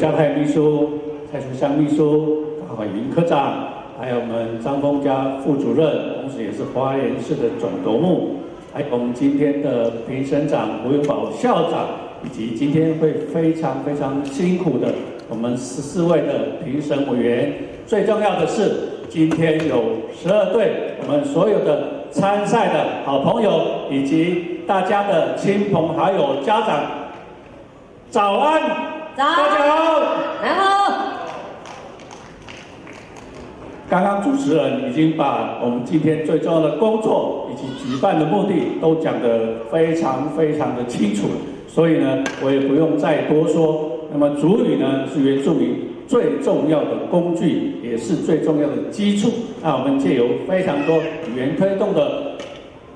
嘉泰秘书、蔡淑香秘书、高海云科长，还有我们张峰家副主任，同时也是花莲市的总头目，还有我们今天的评审长吴永宝校长，以及今天会非常辛苦的我们14位的评审委员。最重要的是，今天有12队我们所有的参赛的好朋友以及大家的亲朋好友、家长，早安，大家好，大家好。刚刚主持人已经把我们今天最重要的工作以及举办的目的都讲得非常的清楚，所以呢，我也不用再多说。那么族语呢，是原住民最重要的工具，也是最重要的基础。那我们借由非常多语言推动的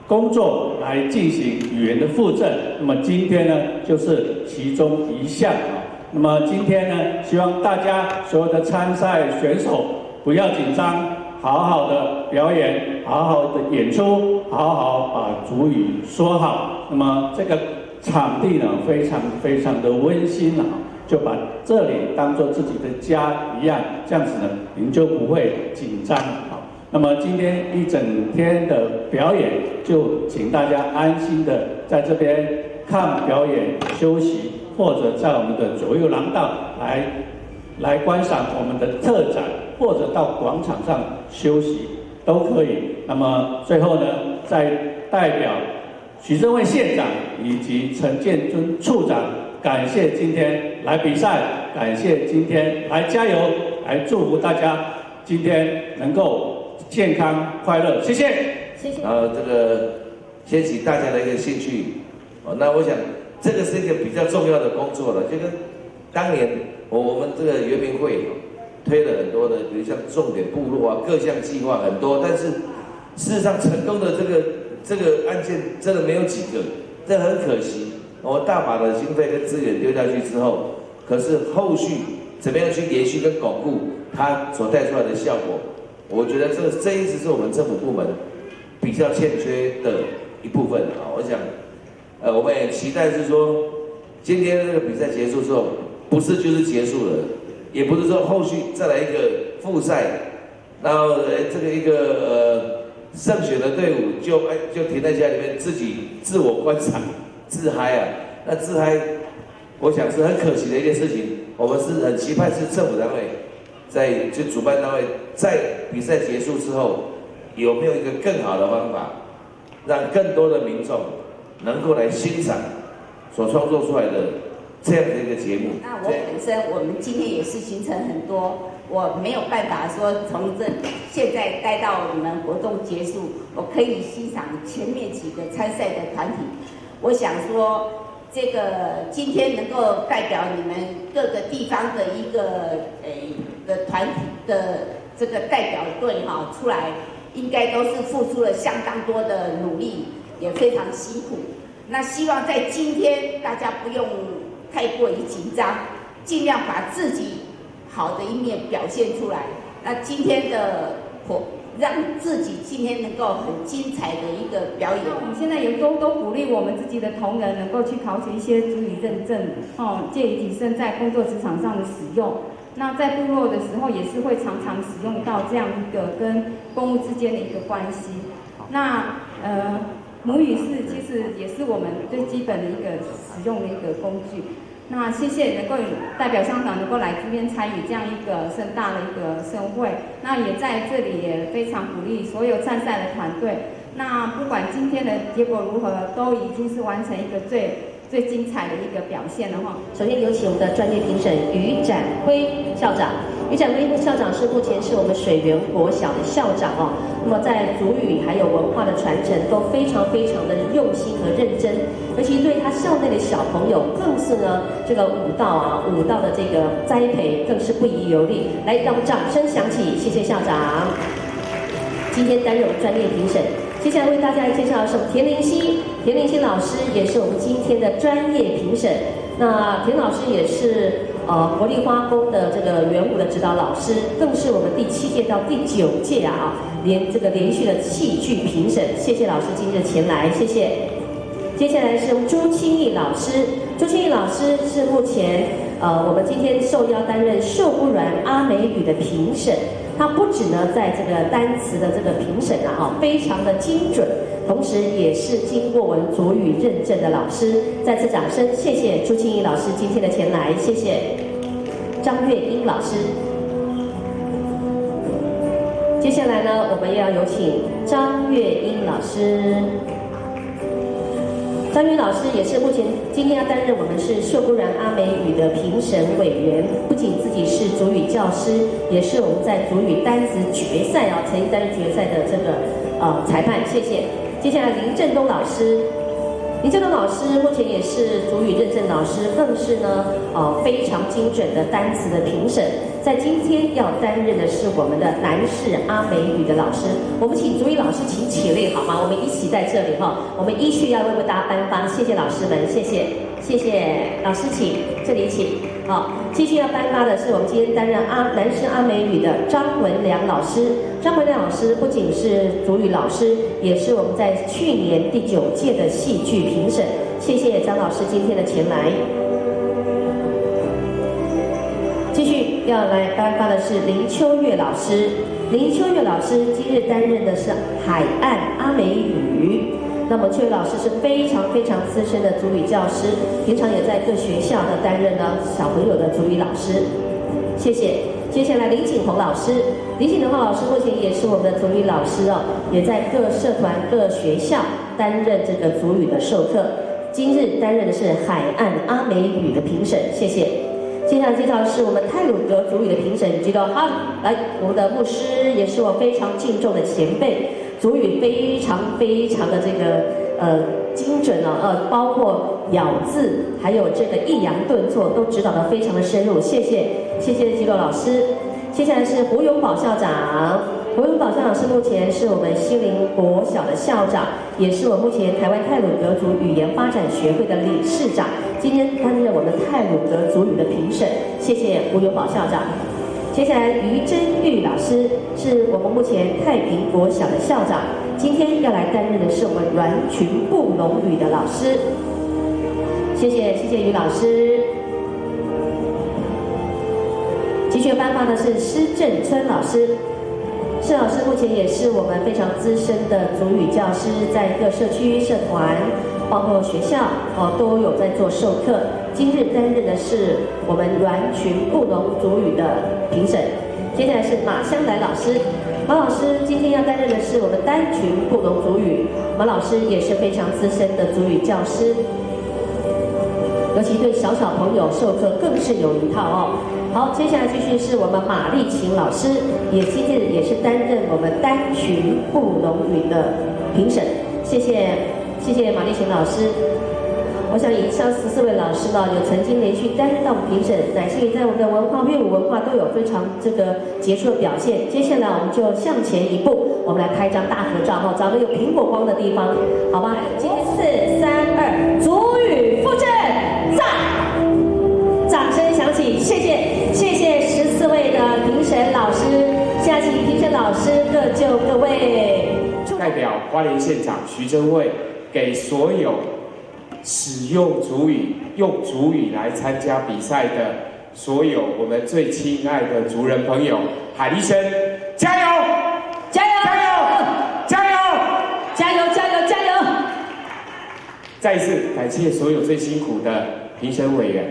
工作来进行语言的复振。那么今天呢，就是其中一项啊。那么今天呢，希望大家所有的参赛选手不要紧张，好好的表演，好好的演出，好好把族语说好。那么这个场地呢，非常的温馨啊。就把这里当作自己的家一样，这样子呢，您就不会紧张。好，那么今天一整天的表演，就请大家安心的在这边看表演、休息，或者在我们的左右廊道来观赏我们的特展，或者到广场上休息都可以。那么最后呢，再代表许正惠县长以及陈建尊处长，感谢今天来比赛，感谢今天来加油，来祝福大家今天能够健康快乐，谢谢。谢谢。然后这个掀起大家的一个兴趣，那我想这个是一个比较重要的工作了，就跟当年我们这个原民会推了很多的，比如像重点部落啊，各项计划很多，但是事实上成功的这个案件真的没有几个，这很可惜。我大把的经费跟资源丢下去之后，可是后续怎么样去延续跟巩固它所带出来的效果，我觉得这一直是我们政府部门比较欠缺的一部分啊。我想，我们也期待是说，今天这个比赛结束之后，不是就是结束了，也不是说后续再来一个复赛，然后这个一个胜选的队伍就停在家里面自己自我观赏。自嗨啊，那自嗨，我想是很可惜的一件事情。我们是很期盼是政府单位就主办单位在比赛结束之后，有没有一个更好的方法，让更多的民众能够来欣赏所创作出来的这样的一个节目。那我本身我们今天也是行程很多，我没有办法说从现在待到你们活动结束，我可以欣赏前面几个参赛的团体。我想说，这个今天能够代表你们各个地方的一个团体的这个代表队出来，应该都是付出了相当多的努力，也非常辛苦。那希望在今天大家不用太过于紧张，尽量把自己好的一面表现出来。那今天的让自己今天能够很精彩的一个表演。我们现在也都鼓励我们自己的同仁能够去考取一些族语认证，借以提升在工作职场上的使用。那在部落的时候，也是会常使用到这样一个跟公务之间的一个关系。那母语其实也是我们最基本的一个使用的一个工具。那谢谢能够代表乡长能够来这边参与这样一个盛大的一个盛会，那也在这里也非常鼓励所有参赛的团队。那不管今天的结果如何，都已经是完成一个最精彩的一个表现了哈。首先有请我们的专业评审于展辉校长。于展辉校长是目前是我们水源国小的校长哦。那么在族语还有文化的传承都非常的用心和认真，尤其对他校内的小朋友更是呢这个舞蹈的这个栽培更是不遗余力。来，让我们掌声响起，谢谢校长。今天担任我们专业评审。接下来为大家来介绍的是我们田灵溪老师，也是我们今天的专业评审。那田老师也是国立花宫的这个元舞的指导老师，更是我们第7届到第9届连续的戏剧评审。谢谢老师今日前来，谢谢。接下来是朱清义老师，朱清义老师是目前我们今天受邀担任秀不软阿美语的评审，他不止呢在这个单词的这个评审啊，非常的精准，同时也是经过我们族语认证的老师。再次掌声，谢谢朱庆怡老师今天的前来，谢谢张月英老师。接下来呢，我们要有请张月英老师。张云老师也是目前今天要担任我们是秀不软阿美语的评审委员，不仅自己是族语教师，也是我们在族语单词决赛曾经担任决赛的这个裁判，谢谢。接下来林振东老师，林振东老师目前也是族语认证老师，更是呢非常精准的单词的评审。在今天要担任的是我们的南式阿美语的老师，我们请族语老师请起立好吗？我们一起在这里我们依序要为大家颁发，谢谢老师们，谢谢，谢谢老师请这里请。继续要颁发的是我们今天担任南式阿美语的张文良老师。张文良老师不仅是族语老师，也是我们在去年第9届的戏剧评审，谢谢张老师今天的前来。继续要来颁发的是林秋月老师。林秋月老师今日担任的是海岸阿美语。那么秋月老师是非常非常资深的族语教师，平常也在各学校呢担任呢小朋友的族语老师。谢谢。接下来林景宏老师，林景宏老师目前也是我们的族语老师也在各社团、各学校担任这个族语的授课。今日担任的是海岸阿美语的评审，谢谢。接下来介绍的是我们太鲁阁族语的评审，知道哈，来，我们的牧师也是我非常敬重的前辈，族语非常非常的这个精准包括咬字，还有这个抑扬顿挫都指导得非常的深入，谢谢，谢谢基洛老师。接下来是胡永宝校长，胡永宝校长是目前是我们西陵国小的校长，也是我目前台湾太鲁阁族语言发展学会的理事长，今天担任我们太鲁阁族语的评审，谢谢胡永宝校长。接下来于真玉老师是我们目前太平国小的校长，今天要来担任的是我们阮群布农语的老师，谢谢，谢谢于老师。继续颁发的是施正春老师，施老师目前也是我们非常资深的族语教师，在各社区、社团，包括学校都有在做授课。今日担任的是我们阮群布农族语的评审。接下来是马香来老师，马老师今天要担任的是我们单群布农族语，马老师也是非常资深的族语教师，尤其对小朋友授课更是有一套好，接下来继续是我们马丽琴老师，今日也是担任我们单群布农语的评审，谢谢，谢谢马丽琴老师。我想以上14位老师有曾经连续担任到我们评审，乃至于在我们的文化、乐舞文化都有非常这个杰出的表现。接下来我们就向前一步，我们来拍一张大合照找个有苹果光的地方，好吧？4、3、2，族语复振，在，掌声响起，谢谢，谢谢14位的评审老师，下期评审老师各就各位。代表花莲县长徐祯惠给所有使用族语、用族语来参加比赛的所有我们最亲爱的族人朋友，喊一声加油！加油！加油！加油！加油！加油！加油！再一次感谢所有最辛苦的评审委员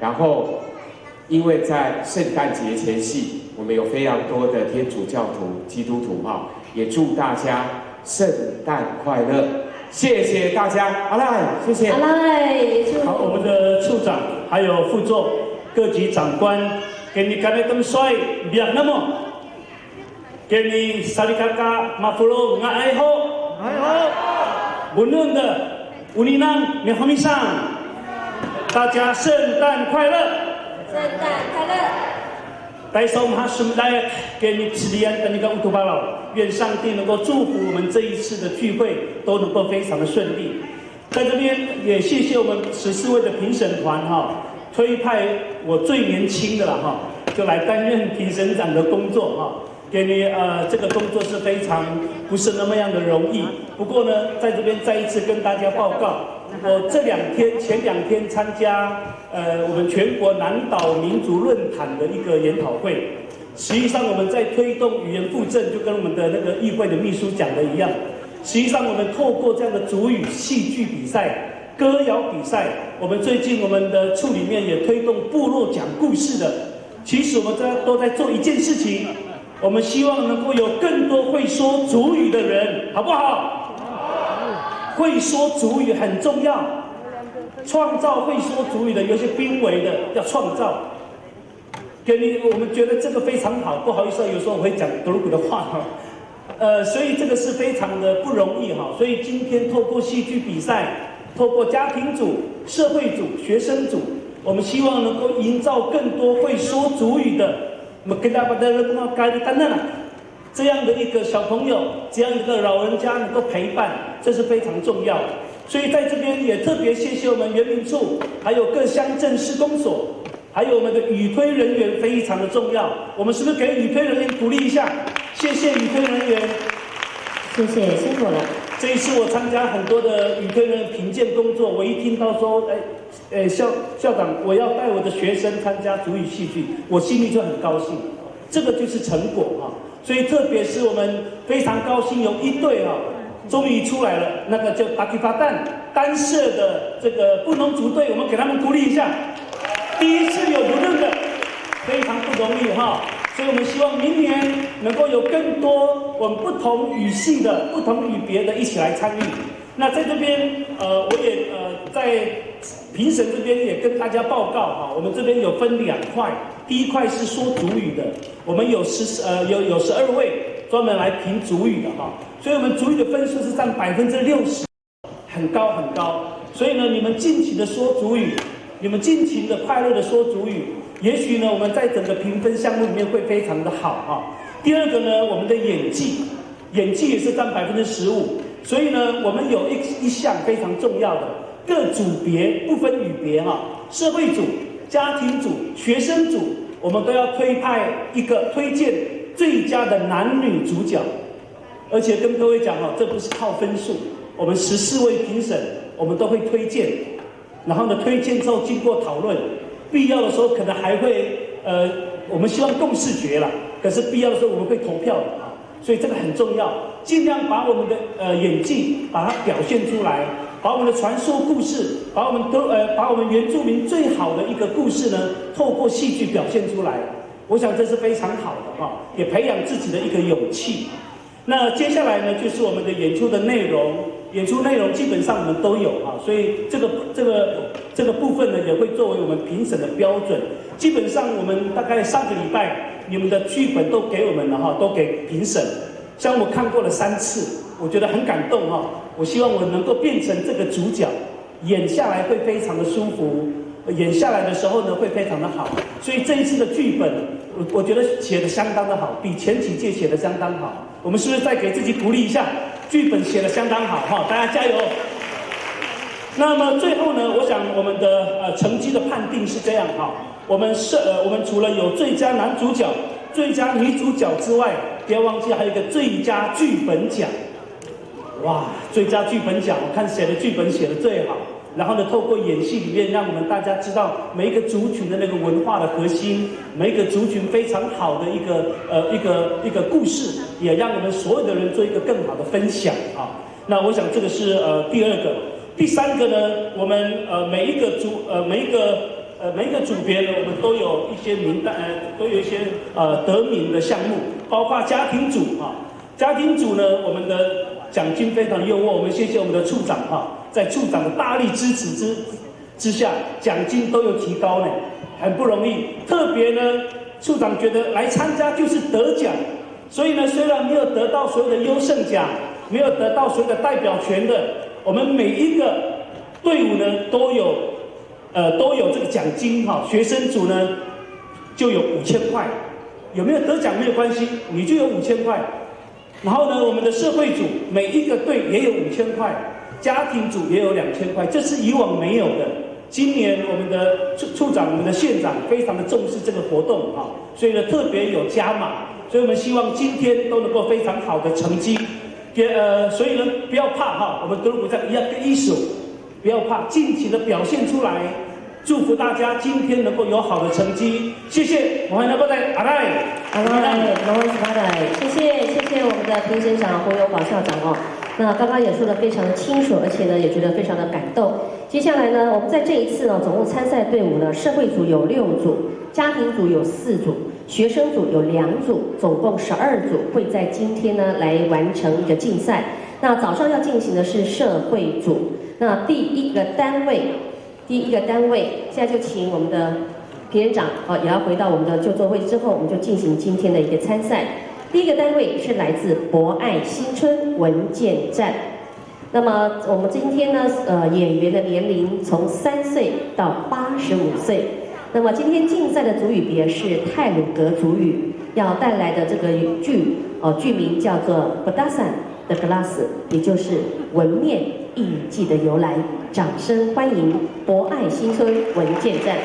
然后，因为在圣诞节前夕，我们有非常多的天主教徒、基督徒也祝大家圣诞快乐。谢谢大家，阿赖，谢谢。阿赖，好，我们的处长还有副座、各级长官，给你干得这么帅，别那么，给你萨利卡卡马弗罗俺爱好，爱好，不论的乌尼南米哈米上，大家圣诞快乐，圣诞快乐。带上我们什么来给你吃的的那个乌托巴老，愿上帝能够祝福我们这一次的聚会都能够非常的顺利。在这边也谢谢我们14位的评审团推派我最年轻的就来担任评审长的工作给你这个工作是非常不是那么样的容易。不过呢，在这边再一次跟大家报告，我前两天参加我们全国南岛民族论坛的一个研讨会。实际上我们在推动语言复振，就跟我们的那个议会的秘书讲的一样。实际上我们透过这样的族语戏剧比赛、歌谣比赛，我们最近我们的处里面也推动部落讲故事的。其实我们都在做一件事情，我们希望能够有更多会说族语的人，好不好？会说族语很重要，创造会说族语的，有些濒危的要创造。我们觉得这个非常好，不好意思，有时候我会讲德鲁古的话哈，所以这个是非常的不容易哈。所以今天透过戏剧比赛，透过家庭组、社会组、学生组，我们希望能够营造更多会说族语的，我们跟大家这样的一个小朋友，这样一个老人家能够陪伴，这是非常重要。所以在这边也特别谢谢我们原民处，还有各乡镇市公所。还有我们的语推人员非常的重要，我们是不是给语推人员鼓励一下？谢谢语推人员，谢谢，辛苦了。这一次我参加很多的语推人员评鉴工作，我一听到说，校长我要带我的学生参加族语戏剧，我心里就很高兴，这个就是成果啊。所以特别是我们非常高兴有一队啊，终于出来了，那个叫达基发旦单社的这个布农族队，我们给他们鼓励一下。第一次有不认的，非常不容易哈，所以我们希望明年能够有更多我们不同语系的、不同语别的一起来参与。那在这边，我也在评审这边也跟大家报告哈，我们这边有分2块，第一块是说族语的，我们有12位专门来评族语的哈，所以我们族语的分数是占60%，很高很高。所以呢，你们尽情的说族语。你们尽情的快乐的说族语，也许呢，我们在整个评分项目里面会非常的好哈。第二个呢，我们的演技也是占15%，所以呢，我们有一项非常重要的，各组别不分语别哈，社会组、家庭组、学生组，我们都要推荐最佳的男女主角，而且跟各位讲哈，这不是靠分数，我们14位评审，我们都会推荐。然后呢，推荐之后经过讨论，必要的时候可能还会我们希望共视觉啦，可是必要的时候我们会投票的啊，所以这个很重要，尽量把我们的演技把它表现出来，把我们的传说故事，把我们原住民最好的一个故事呢，透过戏剧表现出来，我想这是非常好的哈，也培养自己的一个勇气。那接下来呢，就是我们的演出的内容。演出内容基本上我们都有啊，所以这个部分呢也会作为我们评审的标准。基本上我们大概上个礼拜你们的剧本都给我们了哈，都给评审。像我看过了3次，我觉得很感动哈。我希望我能够变成这个主角，演下来会非常的舒服，演下来的时候呢会非常的好。所以这一次的剧本，我觉得写得相当的好，比前几届写得相当好。我们是不是再给自己鼓励一下？剧本写得相当好哈，大家加油！那么最后呢，我想我们的成绩的判定是这样哈，我们除了有最佳男主角、最佳女主角之外，不要忘记还有一个最佳剧本奖。哇，最佳剧本奖，我看谁的剧本写得最好。然后呢，透过演戏里面，让我们大家知道每一个族群的那个文化的核心，每一个族群非常好的一个故事，也让我们所有的人做一个更好的分享啊。那我想这个是第2个，第3个呢，我们每一个组别呢，我们都有一些名单，都有一些得名的项目，包括家庭组啊。家庭组呢，我们的奖金非常优渥，我们谢谢我们的处长哈。在处长的大力支持之下，奖金都有提高呢，很不容易。特别呢，处长觉得来参加就是得奖，所以呢，虽然没有得到所有的优胜奖，没有得到所有的代表权的，我们每一个队伍呢都有这个奖金哈。学生组呢就有5000块，有没有得奖没有关系，你就有5000块。然后呢，我们的社会组每一个队也有5000块。家庭组也有2000块，这是以往没有的。今年我们的处长、我们的县长非常的重视这个活动啊，所以呢特别有加码。所以我们希望今天都能够非常好的成绩。所以呢，不要怕哈，我们德鲁古站一样跟艺术，不要怕，尽情的表现出来。祝福大家今天能够有好的成绩，谢谢。我还能够在阿赖，谢谢我们的评审长洪永宝校长哦。那刚刚也说得非常的清楚，而且呢也觉得非常的感动。接下来呢，我们在这一次呢，总共参赛队伍呢，社会组有6组，家庭组有4组，学生组有2组，总共12组会在今天呢来完成一个竞赛。那早上要进行的是社会组，那第一个单位，现在就请我们的评审长也要回到我们的就座位之后，我们就进行今天的一个参赛。第一个单位是来自博爱新村文件站。那么我们今天呢，演员的年龄从3岁到85岁。那么今天竞赛的族语别是太鲁阁族语，要带来的这个剧名叫做 Berdasar the Glass， 也就是纹面艺伎的由来。掌声欢迎博爱新村文件站。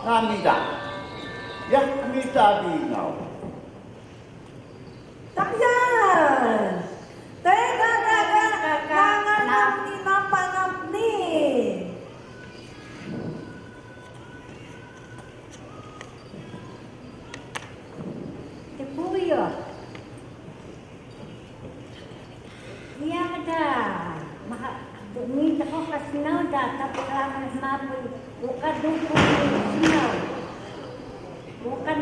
Namida. Ya, Namida Dinaw. Takyan! Teka, nanganap ni napanap ni. Tepuyo. Iya kada. Minta ko kasinaw da, tapos kailangan mapoy. Bukan dukung sinaw. Bukan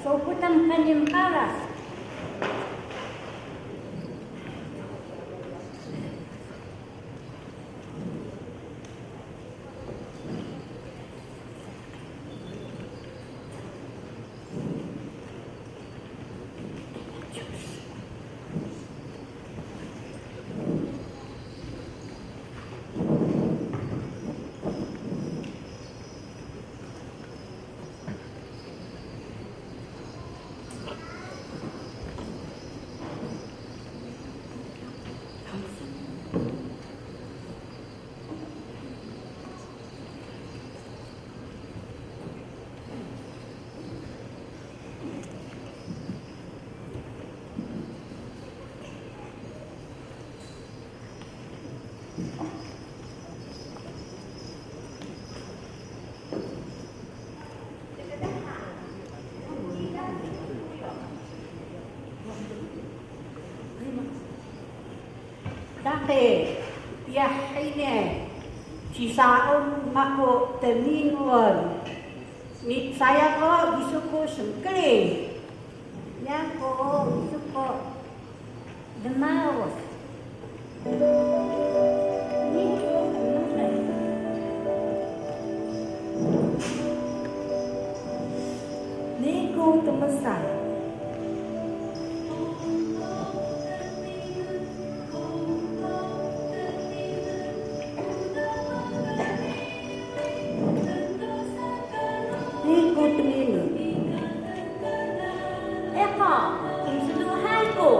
soputan kanyang paras. Dati, tiyahine, sisaon mako temingon. Nit saya ko gisuko sengkli. Ya ko gisuko demaos. Niku temesan. Eko, kung suluhan ko.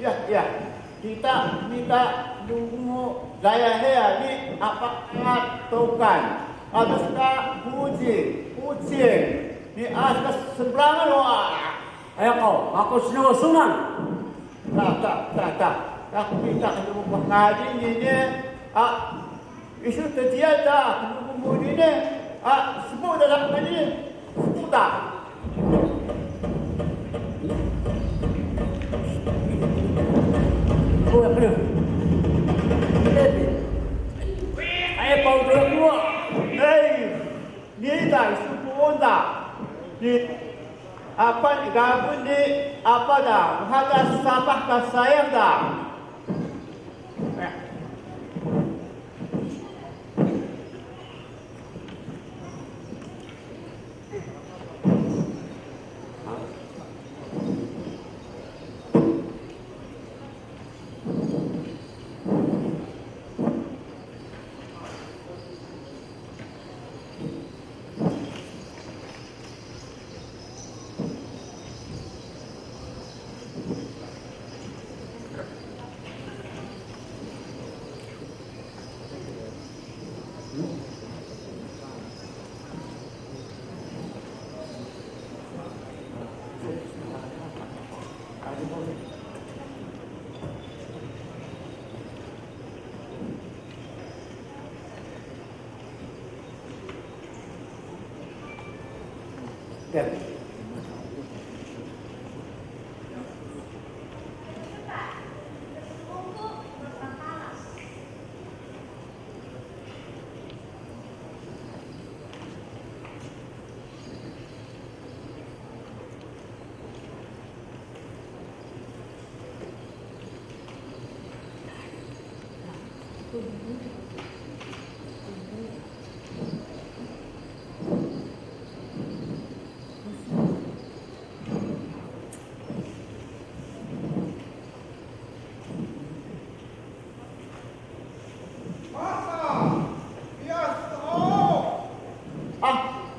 Ya. Kita dulu saya ni apa ngatokan. Adusta kucing. Ni asas seberangan loa. Ayo kau, aku senang sungan. Tak. Aku minta kepada ngaji ni. Isu tertiada kemudian ini. Sebut dalam ini. Sudah. Oh, ya benar. Ayo kau keluar. Ni dah isu dah. Ni apa ni gabung ni apa dah? Ada sabah kasayang dah.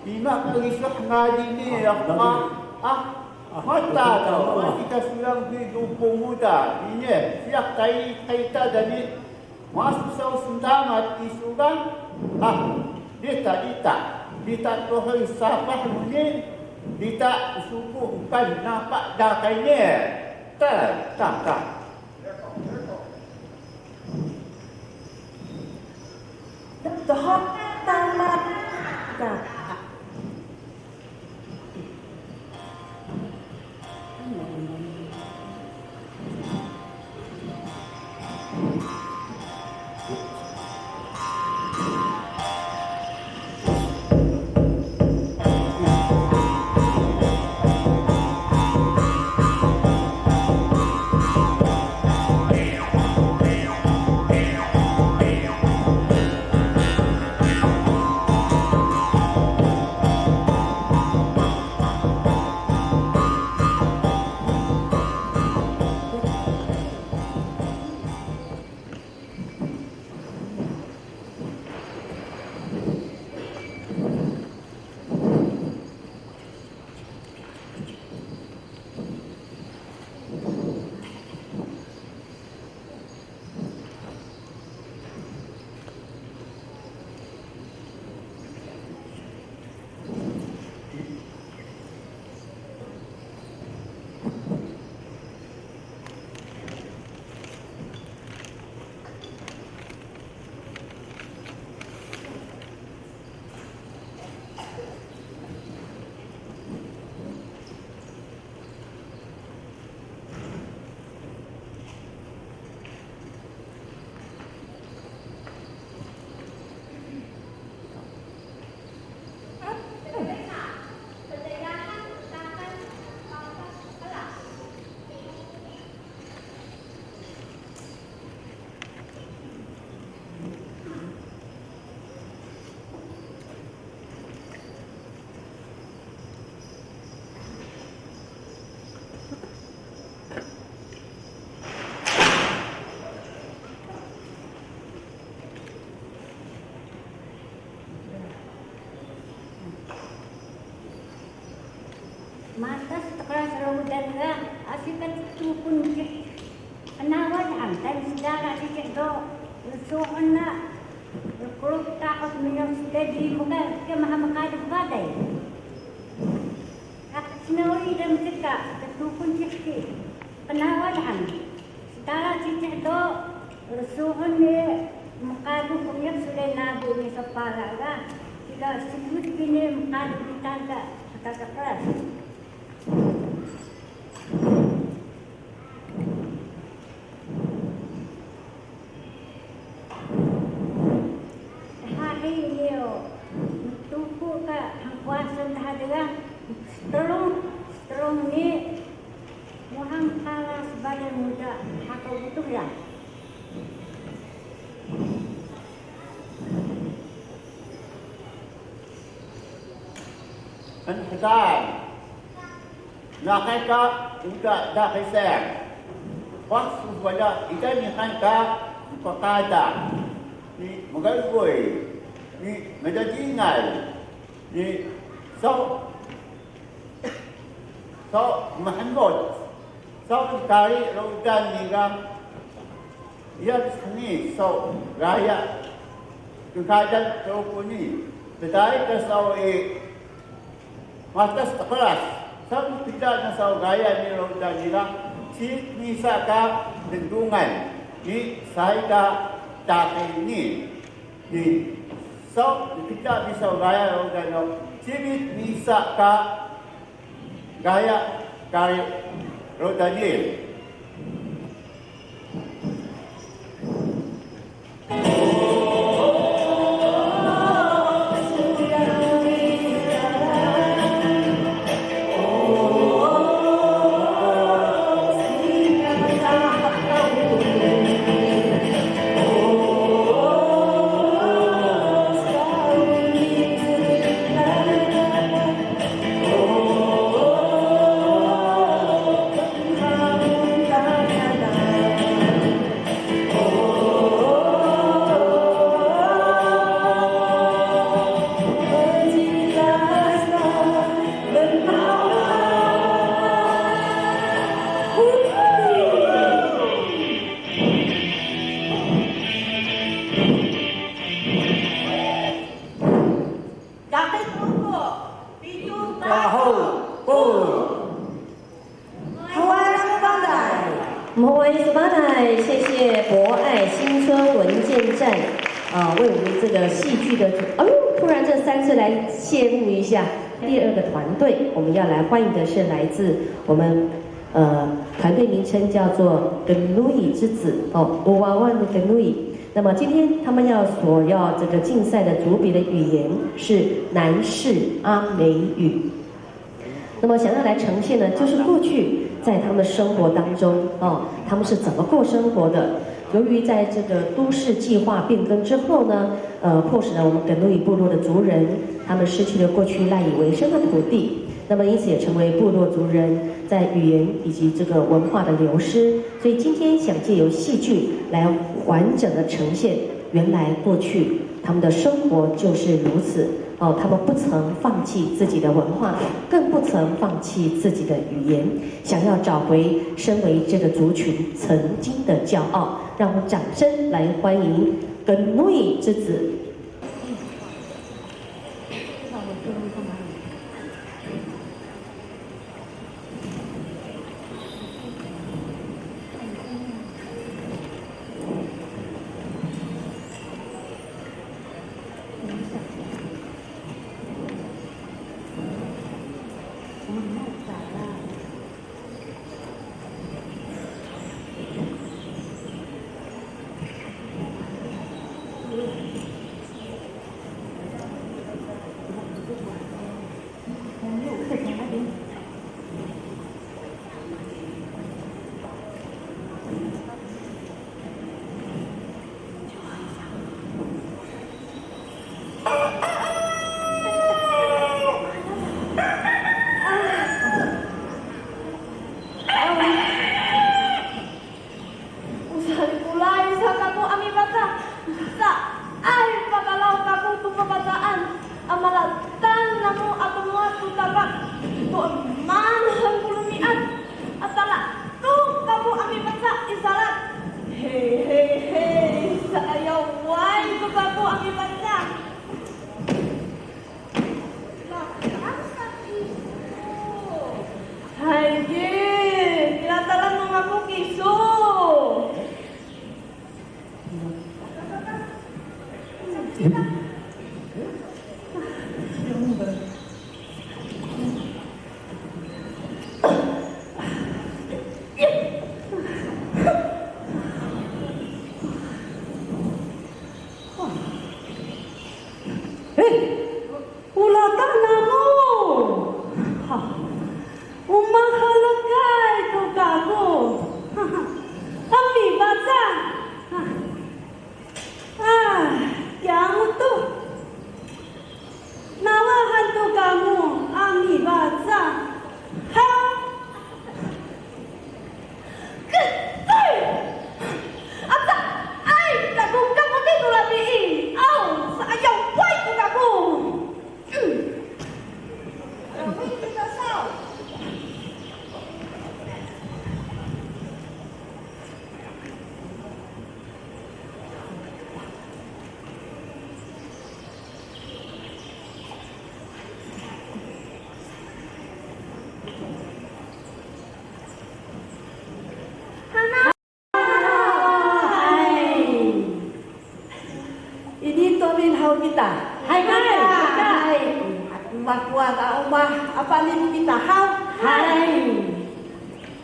Imak risah ngaji ni mata dah kita sulang di dumpung muda ini siap kaita jadi masuk sau sentamat isukan dita tohoi sapah ni dita suku bukan nampak dah kainnya tak Dah tamat dah. Mata setelah serawudan asyik kan itu pun do suon na kuluk takot minyak sudah di muka ke maha makaduk badai. Ak sinawi dan cekak ketukun cekik penawalan. Setara cicik do suon ni makaduk minyak sudah nabu ni sepala kan. Jika sebut kini makaduk ditanda kata keras. Kuasa terhadap strong ni mohon kala sebagai muda atau butuh ya. Pencegahan, nakaka udah dah keser. Waktu pada ikan ni hangka pakada ni magalboy ni medajingal ni so mahmud so kari rodan ni kan ia ni so raya kekadan terpuni tetapi kesau mata sekelas so tidak nasau gaya ni rodan ni kan si misaka lindungan ni saya tak ini ni so kita bisa gaya rodan Cibit bisa ka gaya kari rodanil.谢谢博爱新村文件站为我们这个戏剧的突然这3次来谢幕一下。第2个团队，我们要来欢迎的是来自我们团队名称叫做 Genui 之子Uwawan的 Genui。那么今天他们所要这个竞赛的组别的语言是南式阿美语。那么想要来呈现呢，就是过去在他们生活当中他们是怎么过生活的。由于在这个都市计划变更之后呢，迫使了我们耿路伊部落的族人，他们失去了过去赖以为生的土地，那么因此也成为部落族人在语言以及这个文化的流失。所以今天想借由戏剧来完整的呈现，原来过去他们的生活就是如此。他们不曾放弃自己的文化，更不曾放弃自己的语言，想要找回身为这个族群曾经的骄傲。让我们掌声来欢迎Genui之子。kita. Hai hai. Makwa ta umah apa lim kita hau. Hai.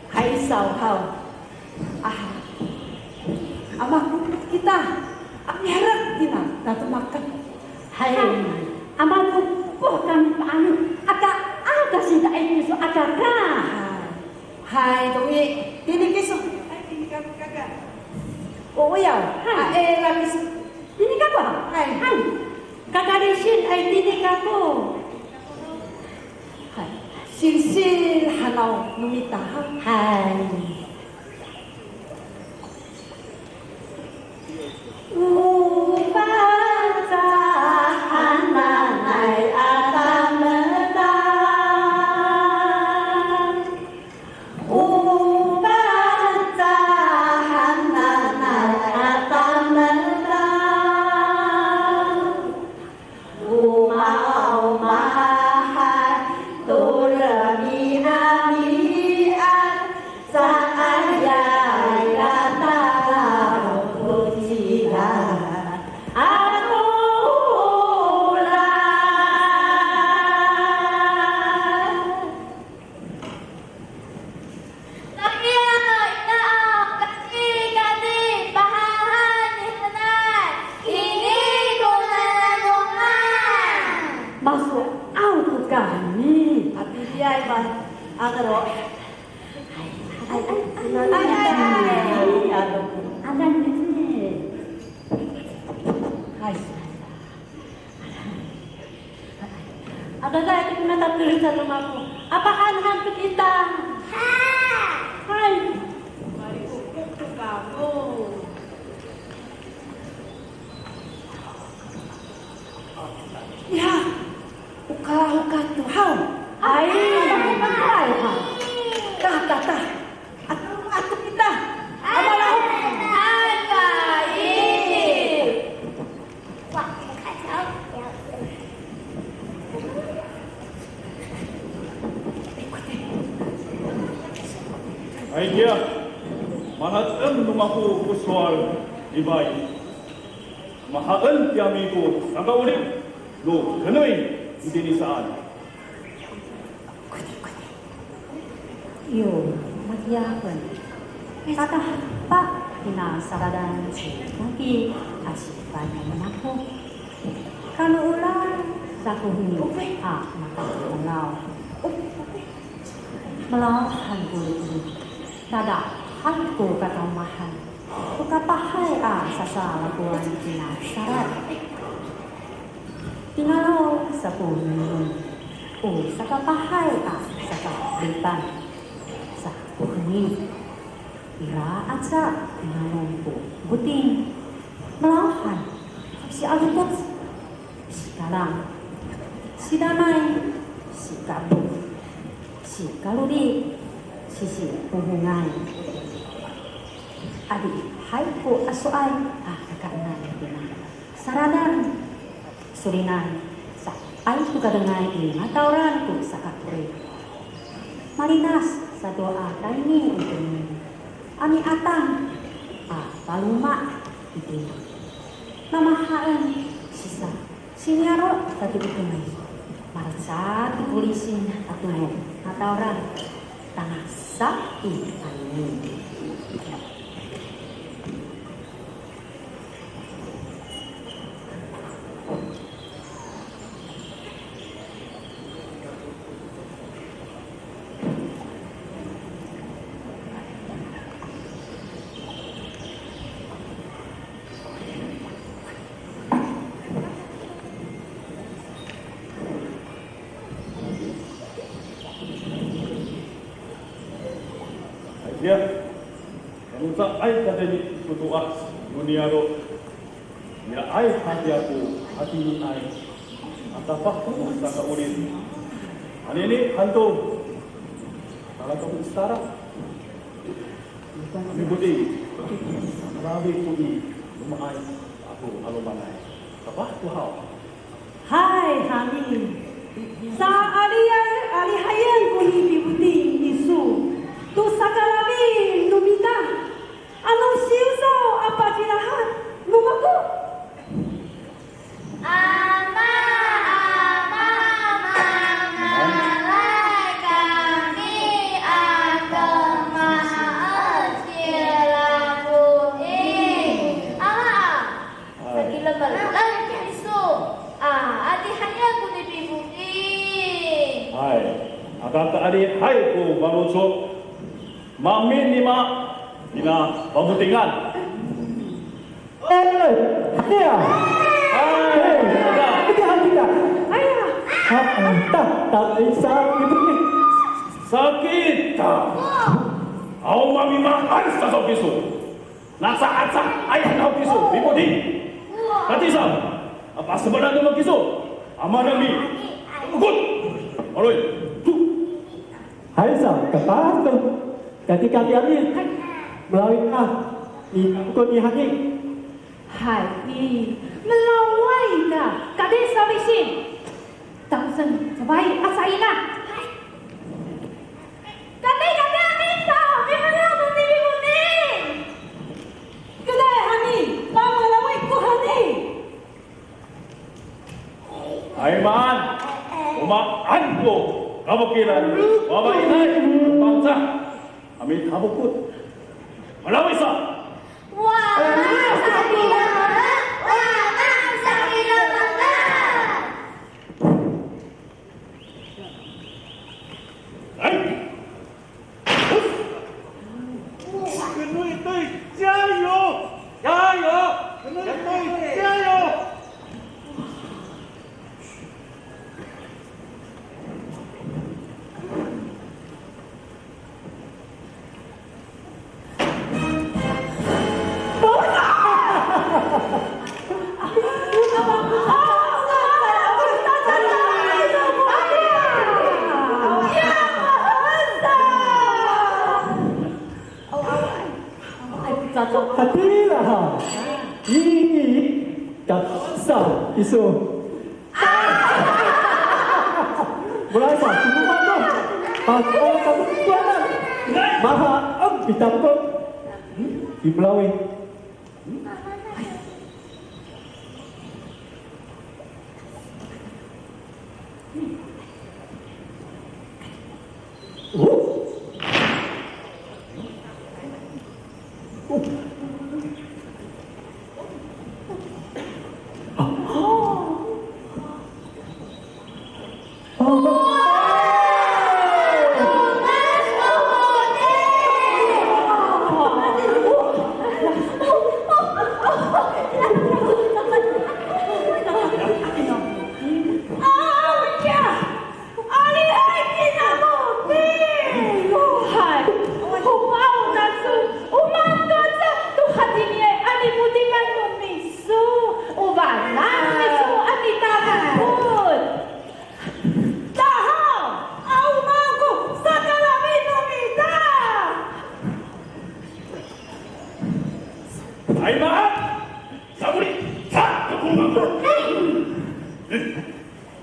Hai sau hau. Ama kita. Ami harap kita datang makan. Hai. Ama bukan anu. Aga sih tak ini so aga ka. Hai doi. Ini kisu. Ini kakak. Oh ya. Lagi ini kakak. Hai. Kakak di sini ini kakak. Hai. Sil hanau numita. Hai. Aidia, manat numaku kuswal ibai. Mahaan tiamiku sangka ulit. Lo kenoi ini saan. Yo, magiapan. Kata pak ina saradan lagi asipanya menaku. Kalau ulang sakuhuni maka melau. Melawan kulit. Tada hanku kata mahan. Kukapahai sasa lakuan tina syarat. Tingalo sakuhuni. Sakapahai saka lipan. Sakuhuni. Ira aja tingalompo. Buting. Melawan. Si alutut. Si kalang. Si damai. Si kabut. Si kaludi. Sisi hubungan adik haiku asuai kakak nai dina saradan sulinan sa aiku kadengai 5 tauran ku sakakure marinas sa doa kaini untuk ani atang paluma itu namahaan Sisa, siniaro satu dikumai. Marasa di polisi atau orang tanah sapi ini. Ya, yang tak ai kata ni berdoa dunia ro. Ya ai hati aku, hati ni ai. Apa pun tak boleh. Ani ni hantu. Kalau kamu setara, kami budi. Rabi budi, rumah ai. Aku halu manai. Apa tu hal? Hai Hani, sa ali hayang kuni bibudi isu. Tu sakalami lumita. Anong siuso apa kinahan? Lumaku. Malai kami akan maha putih. Sakila malai kisu. Adi hanya kuni bibudi. Hai, agak adi hai ku baru so. Mamin lima, ina pembutingan. Ya. Kita. Ayah. Tak bisa begini. Sakit. Au mami makan sasok kisu. Nasa acak ayah kau kisu, bibudi. Katisa, apa sebenarnya mau kisu? Amanami. Good. Alright. Hai sa, kepas tu. Ketika dia ni melalui ikut ni hati. Hai, melawai ka. Kadang sabisin. Tausan, sabai asaina. Kadang minta, memangnya budi. Kadang Hani, mama melawai ku Hani. Aiman, rumah anku. Kamu kira, bapa inai, bangsa. Kami kamu pun. Malam isa. Wah, sakila mala. Hai. Kenui队加油！加油！kenui队加油！Hatilah. Ini kasar isu. Mulai sa tumuman mo. Ako kamu kuana. Maha ang bitapon. Di Melawi.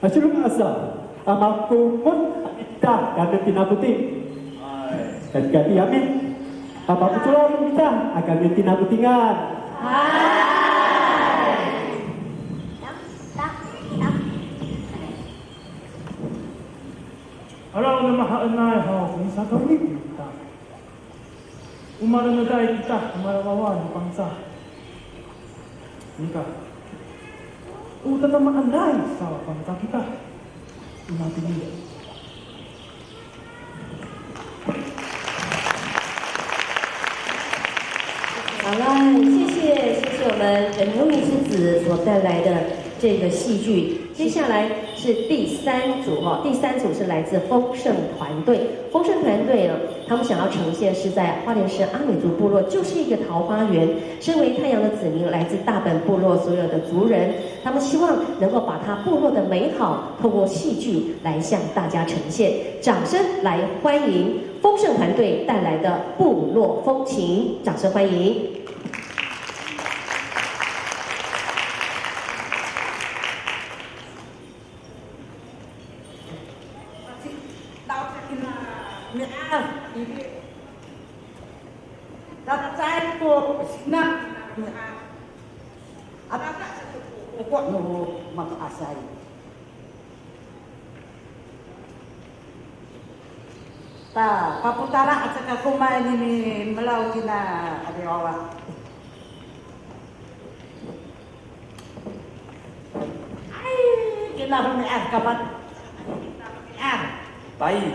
Asyurung asa, amaku pun kita kata tinabuti. Kati amin, apa puculan kita akan tinabutingan. Umal mahaanay ho, kung sa kawit kita. Umaranagay kita, umarawawan, pangsa. Nika. Uta na maanay sa pangsa kita. Umatingin. 好啦，谢谢我们人头米之子所带来的这个戏剧。接下来是第三组哈，第三组是来自丰盛团队。丰盛团队呢，他们想要呈现是在花莲市阿美族部落就是一个桃花源。身为太阳的子民，来自大本部落所有的族人，他们希望能够把他部落的美好透过戏剧来向大家呈现。掌声来欢迎丰盛团队带来的部落风情，掌声欢迎。 Ta paputara at saka kumain ni Malaw kina Adewa. Ay, kinahumian kapat. Baik.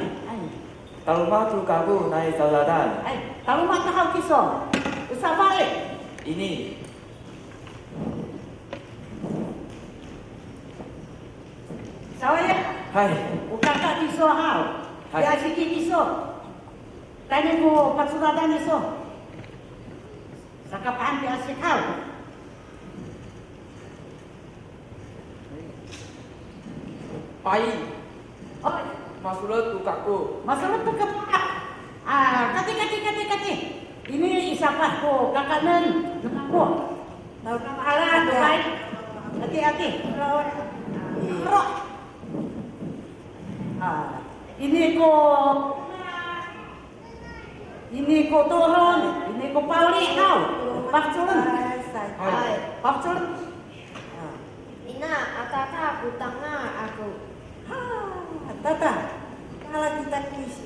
Taluma tu kabu naik saudara. Taluma kau kisah. Usah balik. Ini. Saya. Hai. Bukan kak kisah hal. Dia sikit kisah. Tanya ko pasuratan kisah. Sakapan dia sikit hal. Baik. Oh. Masalah tu kakku. Masalah tu kakku. Kati. Ini isapah ko kakanan. Ko. Tahu ala tu baik. Hati-hati. Roh. Ini ko turun. Ini ko pauli kau. Pakculun. Pakculun. Ina, atata aku tanga aku. Tata, kalau kita kisi.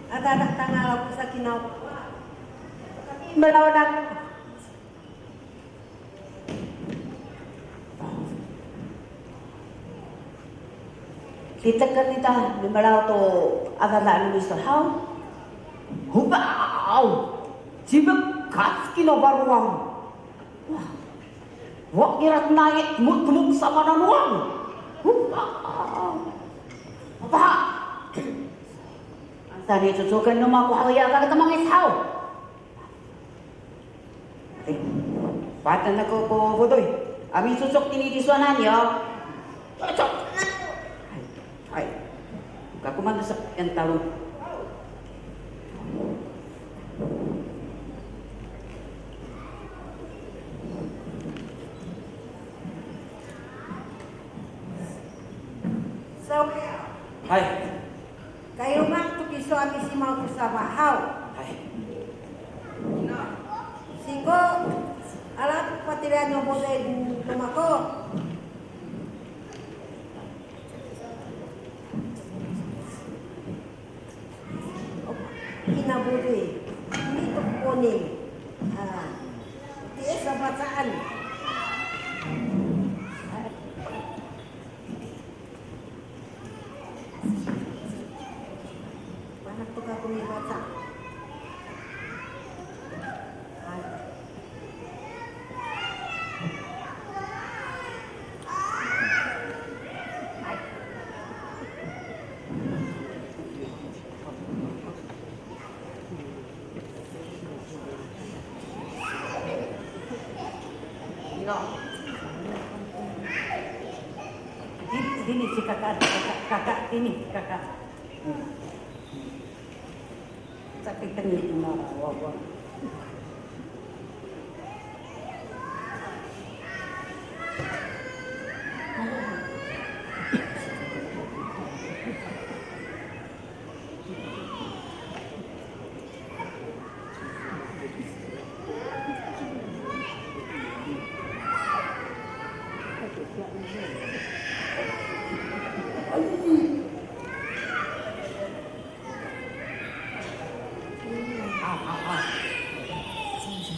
Ada anak tanggal aku sakinau. Melawan. Kita kan melawan tu ada nak nulis hal. Hubau, jibak kaskino baruang. Wah, kira naik gemuk sama nanuang. Apa? Tadi cucukan nama aku haya kagak temangis hau. Patan ako ko bodoy. Ami cucuk ini di suanan ya. Cocok. Hai. Kaku man sa yang talon. Hai. Kayo mak tu kiso ami si mau kusama hau. Hai. Siko alat patiran yang boleh lumako. Kinabudi. Ini tu kuning. Dia sabacaan. Ini si kakak ini kakak. Sakit tengik wah.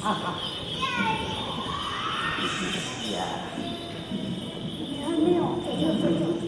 哈哈。呀，还没有，走。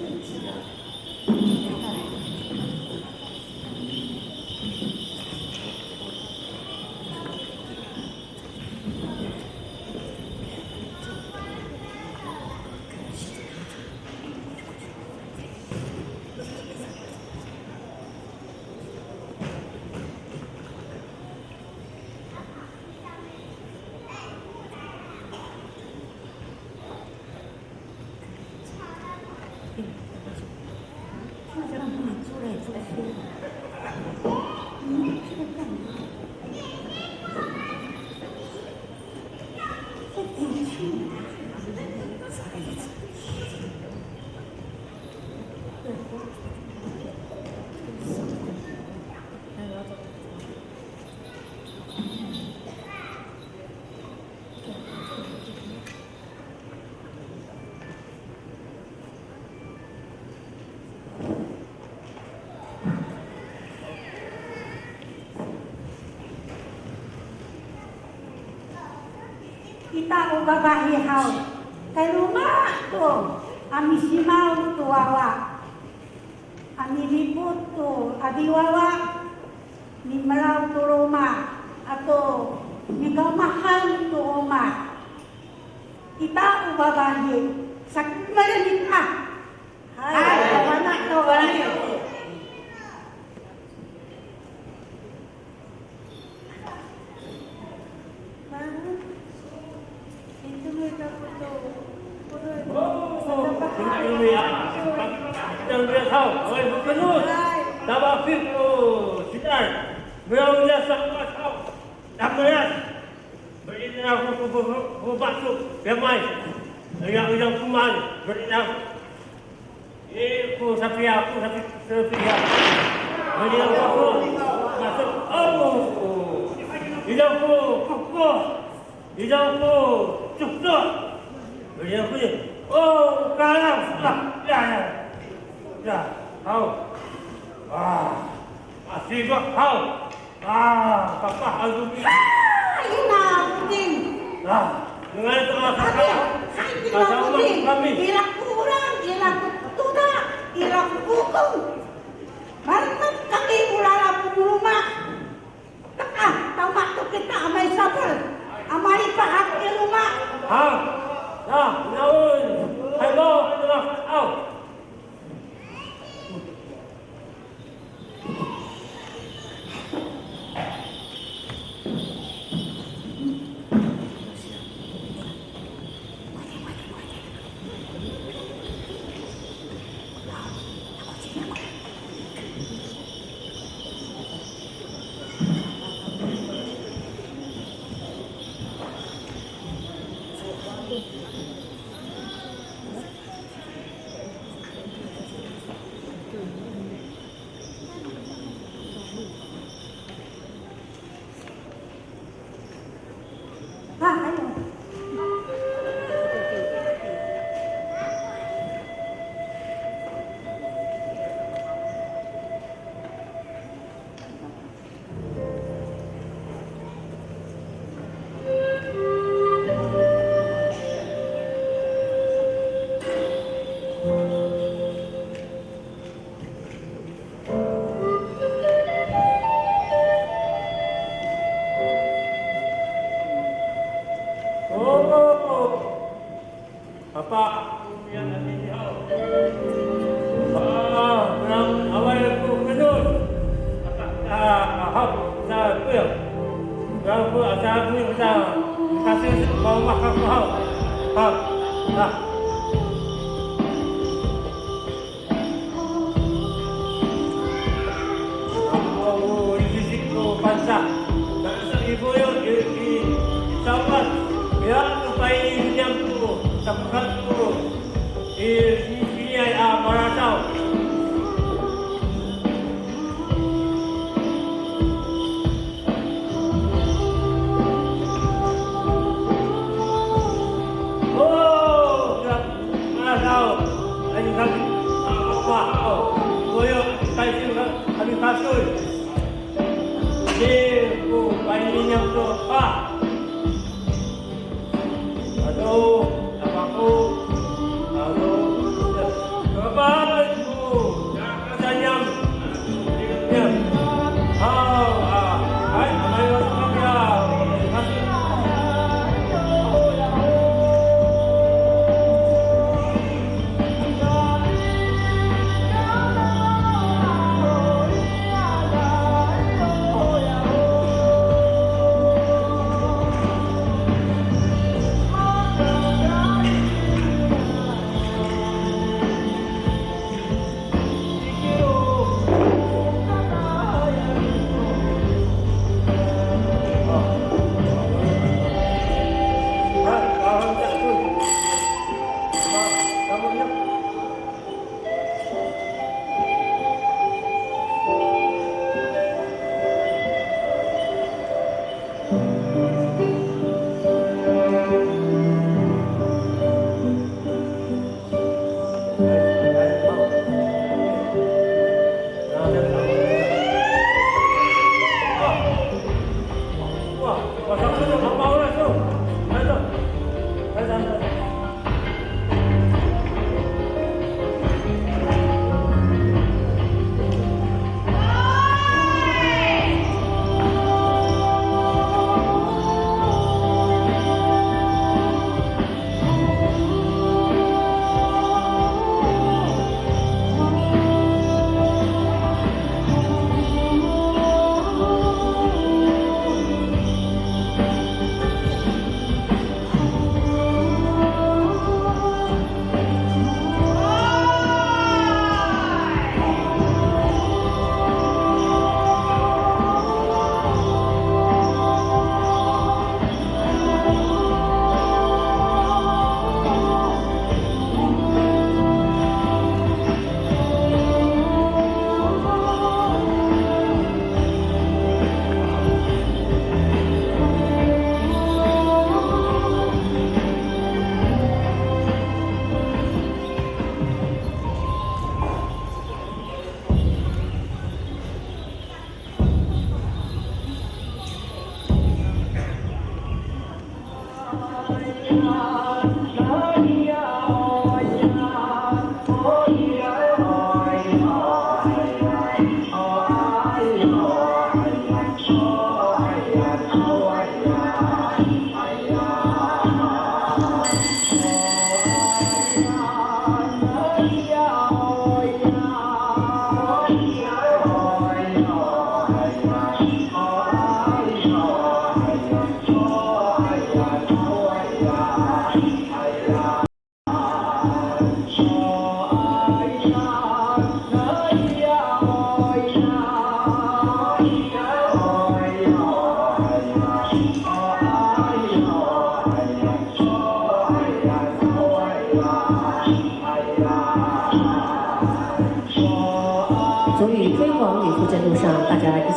Kita babae hao kay rumah to ami simaw to awa ami ribut to adiwawa ni malaw to rumah ato ni gamahan to oma kita babae sakit malalim hai anak to babae Yang dia tahu, oleh penuh, dapat fitu sinar, beliau dia sangat tahu, namanya, berinya aku masuk, bermain, yang kuman, berinya, aku sapi, berinya aku masuk, hidupku kukuh, hidupku cukup, berinya aku ni. Oh, kalah. Ya, tahu. Masih kok tahu. Papa harus ini. Ina, Budin. Dengan itu masalah. Kami. Irak kurang, irak tuda, irak kukung. Mantap kami ulala rumah. Tahu waktu kita amai sabar. Amai pahak di rumah. Naun. Hello, out.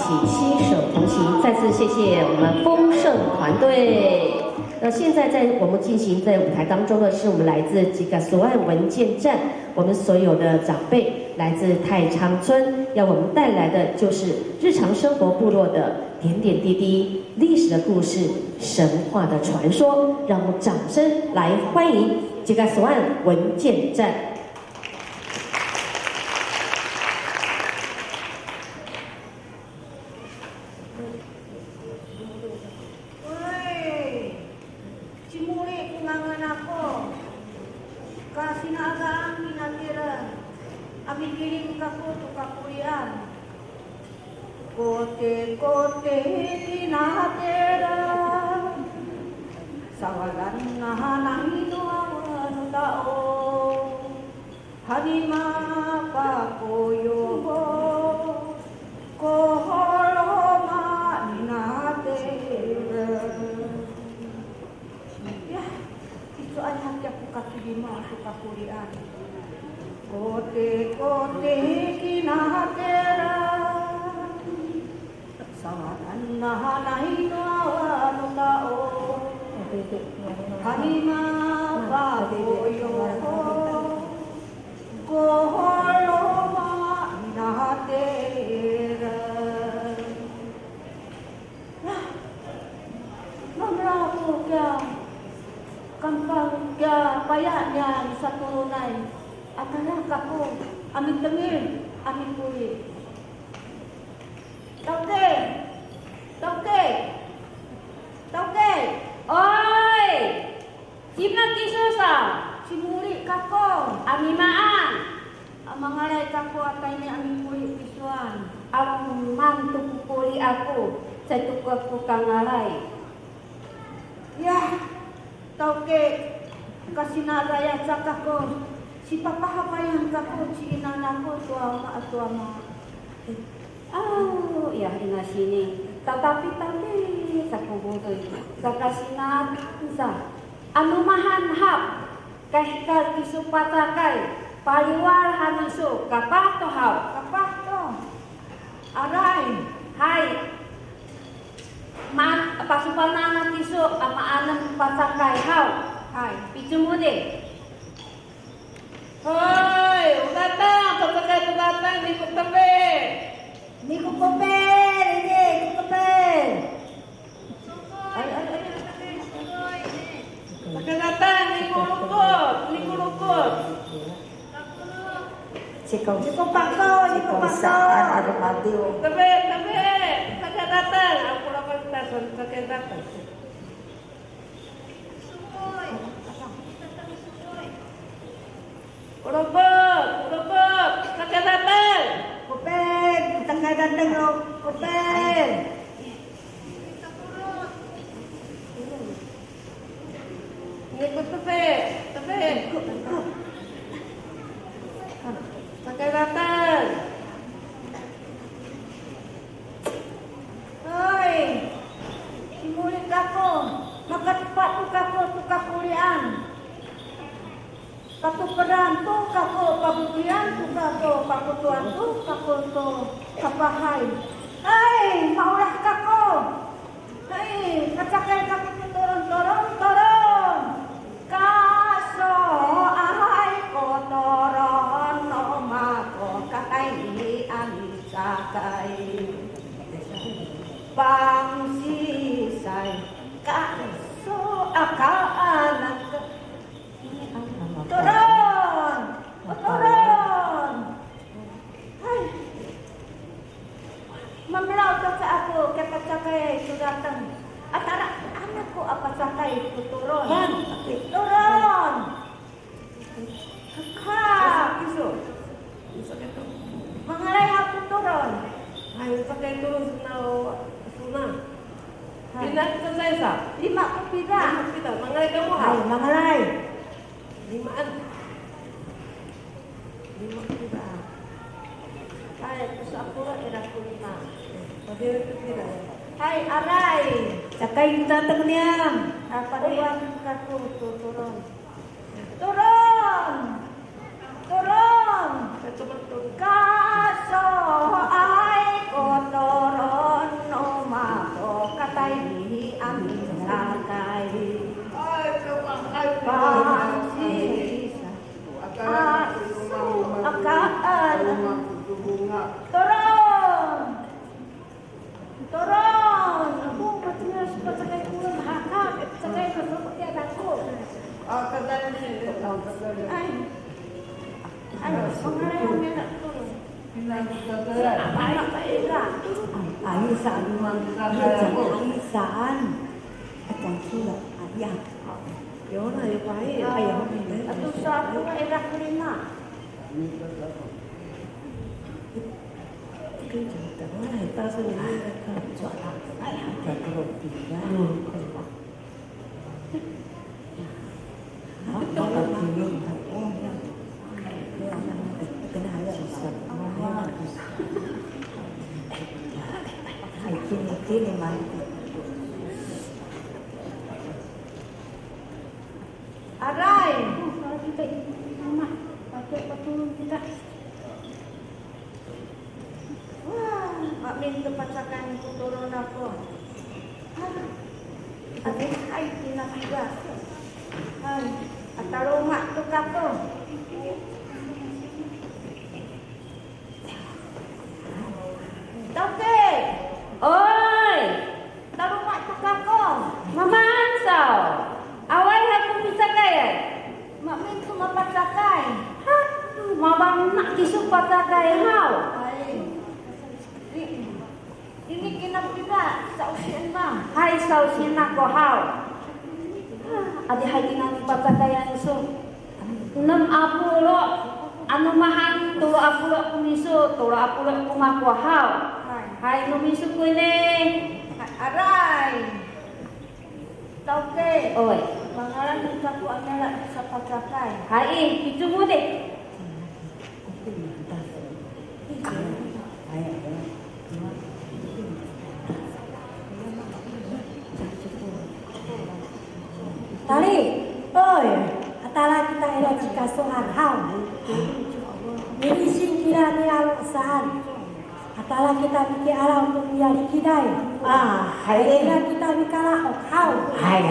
携手同行，再次谢谢我们丰盛团队。那现在在我们进行在舞台当中的是我们来自吉嘎索岸文件站，我们所有的长辈来自太仓村，要我们带来的就是日常生活部落的点点滴滴、历史的故事、神话的传说。让我们掌声来欢迎吉嘎索岸文件站。Kote tinatera sawalan nahanangino ang tao hanima pakoyo koholoma ninatera ya itu anak yang kukakilima kukakulian kote tinatera sawalan nahanangino ang tao hanima pakoyo koholoma ninatera namrapo kya kampa sa turunay. At anak ako, aming tangil, aming kulit. Tauke! Tauke! Tauke! Oi! Sina kisusa? Simuli kako, Amimaan. ang mga lay kako at ay ni aming kulit pisuan. Ang mantu pupuli aku. Sa tukak ko kangalay. Ya, tauke, kasinaraya sa kako. Si papahapayan kako, si inana ko, tuama at tuama. Oh, ya ina sini. Tetapi sa kubutoy. Sa kasinat sa anumahan hap. Kahit kisupatakay. Paliwal hanuso. Kapato haw. Kapato. Aray. Hai. Pasupanan kiso amaanang patakay haw. Hai. Pichumude. Hoy, ugatang, patakay ugatang, di ko tabi. Ni ko kopel, ni ko kopel. Pagkagatan, ni ko lukot. Sikaw pako, sikaw saan aromadiyo. Tabi, pagkagatan, ako lang pagkagatan, pagkagatan. Urupot, pagkagatan. Kopel, tanggadan dengo, kopel. Ngikut tabi. Pagkagatan. Hoy, simulit ako. Makatpat ko kako, tukakulian. Katuperan to kako, pabubuyan to kako, pakutuan to kako to kapahay. Ay, maulah kako. Ay, kacakay kako turun. Kaso ahay ko toron no mako katay ni amisakay. Pangsisay kaso akaanak Turun! Turun! Ay! Mamlaw ka sa ako, kapag sakay sudatang. At anak ko apa sakay, tuturon. Turun! Kakak! Mangalay ako turun. Ay, sakay turun suna. Pinat sa sa. 5 ko pida. Mangalay ka mo ha. Ay, mangalay. 5 pida. Ay, sa ako, era ko 5. Pwede ito pida. Ay, aray! Sakay yung tatang niya. Napaliwan ka ko, tuturon. Turon! Turon! Kaso ay kotoron no mako katay ni amin sakay. Ay, Pangsisa. Aso akaan. Turon! Turon! Ako, matinas pa sakay ko ng hakak. Sakay ko sa pagyadak ko. Ay! Ay, pangaray ang menak ko. Anak ka ila. Ay, saan naman ay saan? At ang sulat, ayan. Yun na, yung pahit. Ayaw. At sa ako nga ila ko rin na. Wala, ipasa niya. Suala. Ay, kakarong tiga. Bakit yun? Oo, yan. Ay, kinitili man. Aray! Mama, pakai patulong kita. Wah, mamin kepacakan tuturun ako. Atin ay tinapiga. Ay, at tarunga to kako. Toke! Oi! Tarunga to kako. Mamaan sao? Away aku bisa kaya? Mamin kumapacakan mabang nak kisuk patakai hau. Ini kinap kita sausian bang. Hai sausian nak ko hau. Adi hai kinap patakai isu. 6 apulo anu mahan 3 apulo kumisu 3 apulo kumako hau. Hai numisu kuine. Aray. Tauke. Oi. Mangalan kita ku amela sa patakai. Hai itu mo deh. Tali, oi, atala kita ila jika sohan hau. Mirisin kira ni alasan. Atala kita biki ala untuk biar kidai. Hai ila kita bikala hau. Hai.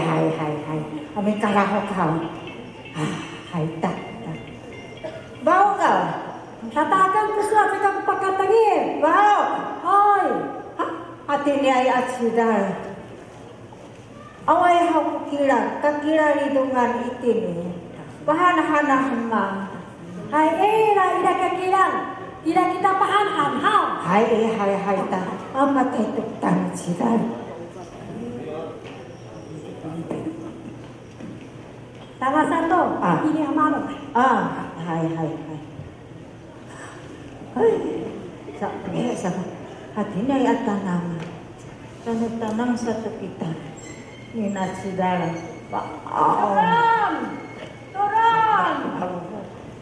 Kami kalah hau. Hai tak. Bau kau. Katakan sesuatu kamu pakai tadi. Bau. Hoi. Hati ni ayat sudah. Awai hau kira, kakira lidungan itin. Bahan-hana hemang. Hai ila kakira. Tidak kita pahan hau. Hai tak. Amat itu tanjiran. Salah satu. Ini amal. Hai. Hati ni ayat tanam. Tanam satu kita. Minat saudara. Turun.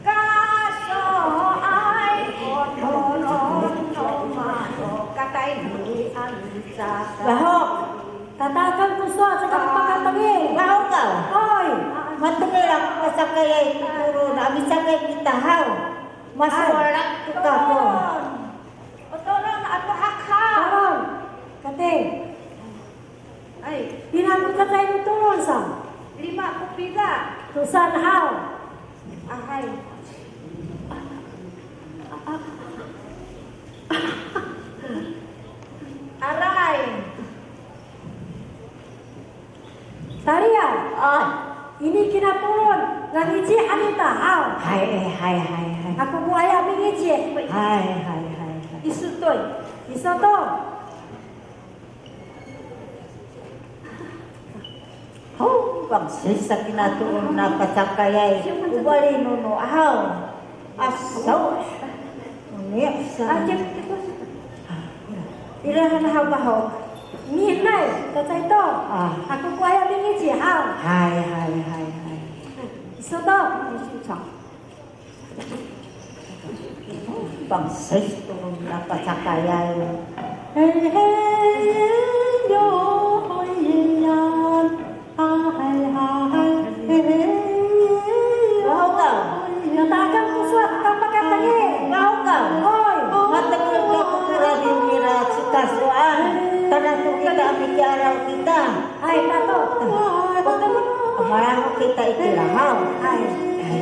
Kaso ai konon kata ini alisa. Lahok. Katakan kuswa sekarang pakai tadi. Lahok kau. Oi. Matenggelam pasakay turun. Abis sakay kita hau. Maswalak kita ko. Turun atau akal. Turun. Kate. Ay, pinangkot ka tayo turun sa 5 kupida. Tusan hau. Ahay. Aray. Taria. Ini kena turun. Nangiji anita hau. Hai. Aku buaya mingiji. Hai. Isutoy. Isoto. Bang sisa kinatuon na pasakayay ubali nuno ahaw asaw niya sa irahan habahaw Minay, kata itu. Aku kuaya bingiji hau. Hai. Isoto. Bang sisa turun na pasakayay. Yo hoyan. Mau kau? Katakan kusuat tanpa katanya. Mau kau? Oi. Matengin aku kira dimira cikasuan. Tanah tu kita ambil arau kita. Hai tato. Amarah kita ikilah hau. Hai. Hai.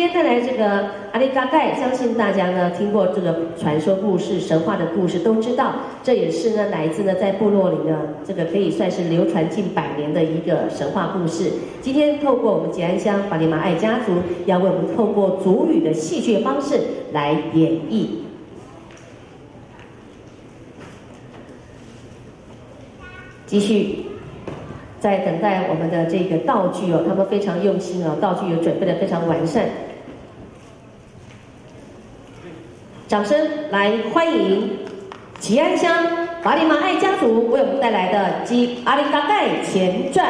天带来这个阿里嘎盖，相信大家呢听过这个传说故事、神话的故事，都知道这也是呢来自呢在部落里呢，这个可以算是流传近100年的一个神话故事。今天透过我们吉安乡巴里马爱家族，要为我们透过族语的戏剧方式来演绎。继续。在等待我们的这个道具哦，他们非常用心哦，道具也准备的非常完善。掌声来欢迎吉安乡巴里马爱家族为我们带来的《阿里嘎盖前传》。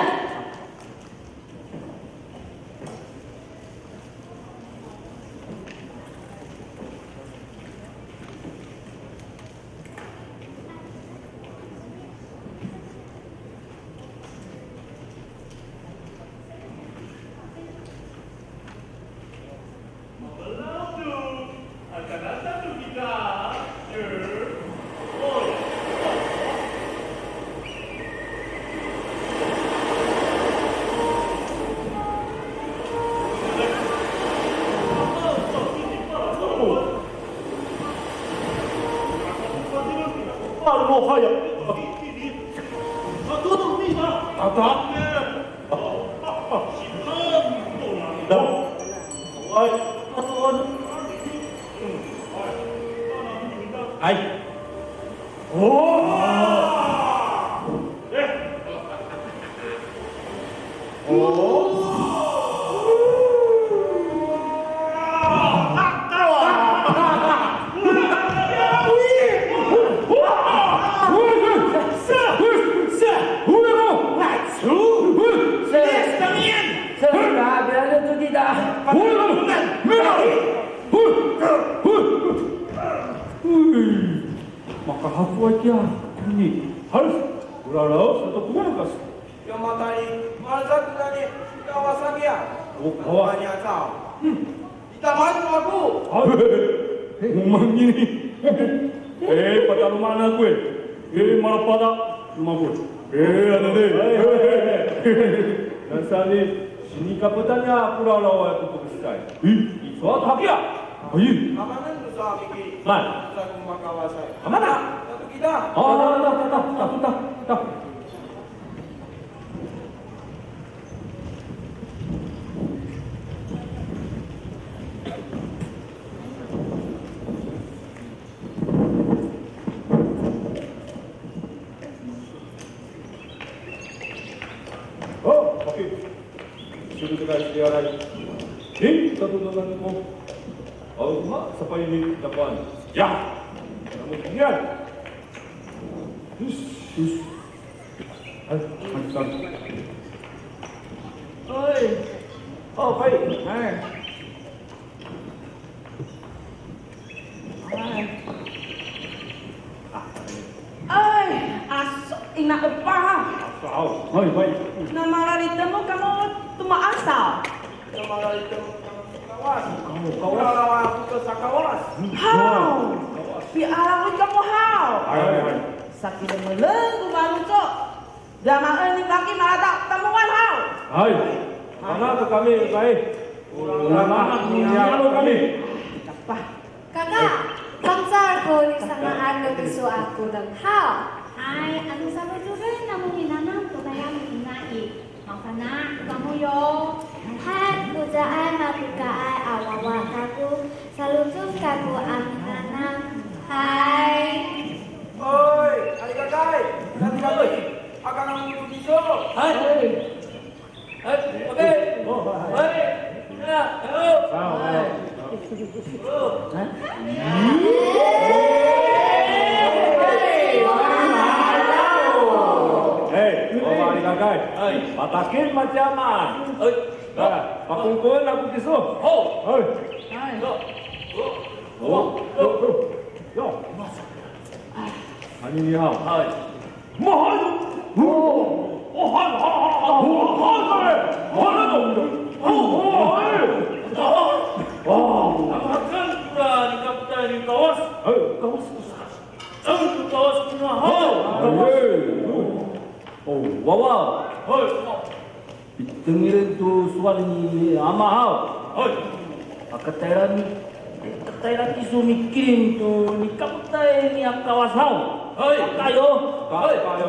Katairan isu mikirin tu ni kaputai ni akawasau. Hei, kayo. Hei, kayo.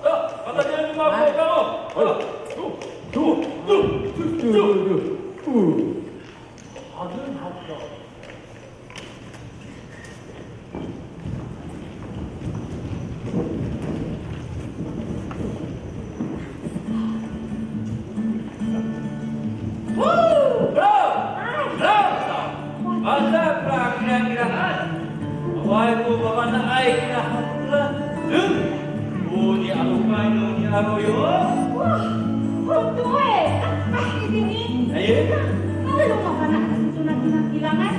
Kata dia ni mau kamu. Ada kira-kiraan. Wahai ku bapak nak air kira-kira. Oh, ni aku kaino, ni aku yo. Wah, betul pasti dingin. Ayo. Kalau mau nak sunat-sunat bilangan,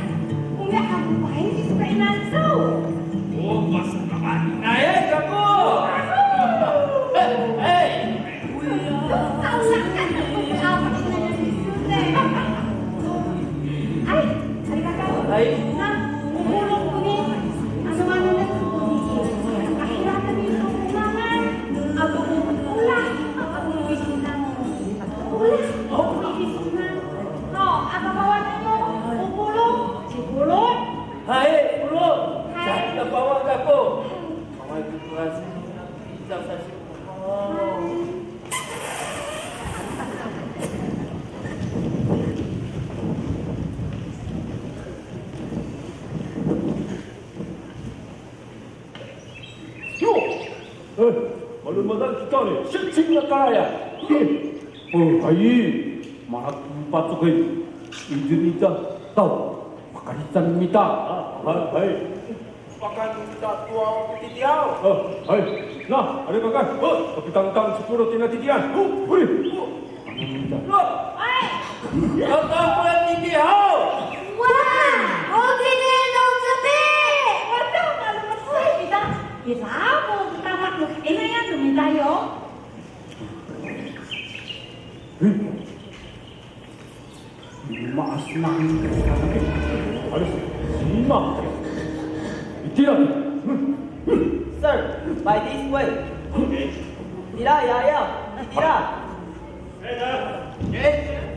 punya kamu main di sepainan sau. Oh, pas kapan? Naik kamu. Hei. Kau sangat apa sebenarnya di sini? Ay, hari kakak. Ay. Nah, umulong ko ni. Ano-ano na ito. Kahiratan dito kumangan. Ako ulah. Ako nabisinan. Ulah. Ako nabisinan. No, apa bawa ninyo? Umulong. Si Kulot. Hai, Kulot. Saya bawa kamu. Kamu itu rasa bisa saya. Malu-malu kita ni, sing kaya. Oh, ayi, malah tempat tu kan, izin kita tahu, makan minta. Hai, makan minta tua titiau. Hai, nah, ada makan. Tapi tang 10 tina titian. Beri. Minta. Ay! Kau buat titiau. Wah! Oh, gini dong sedih. Waduh, kalau betul kita. Kita mau kita makhluk ini yang diminta yo. Maas na. Alis, sima. Itira. Sir, by this way. Okay. Tira, Yaya. Tira.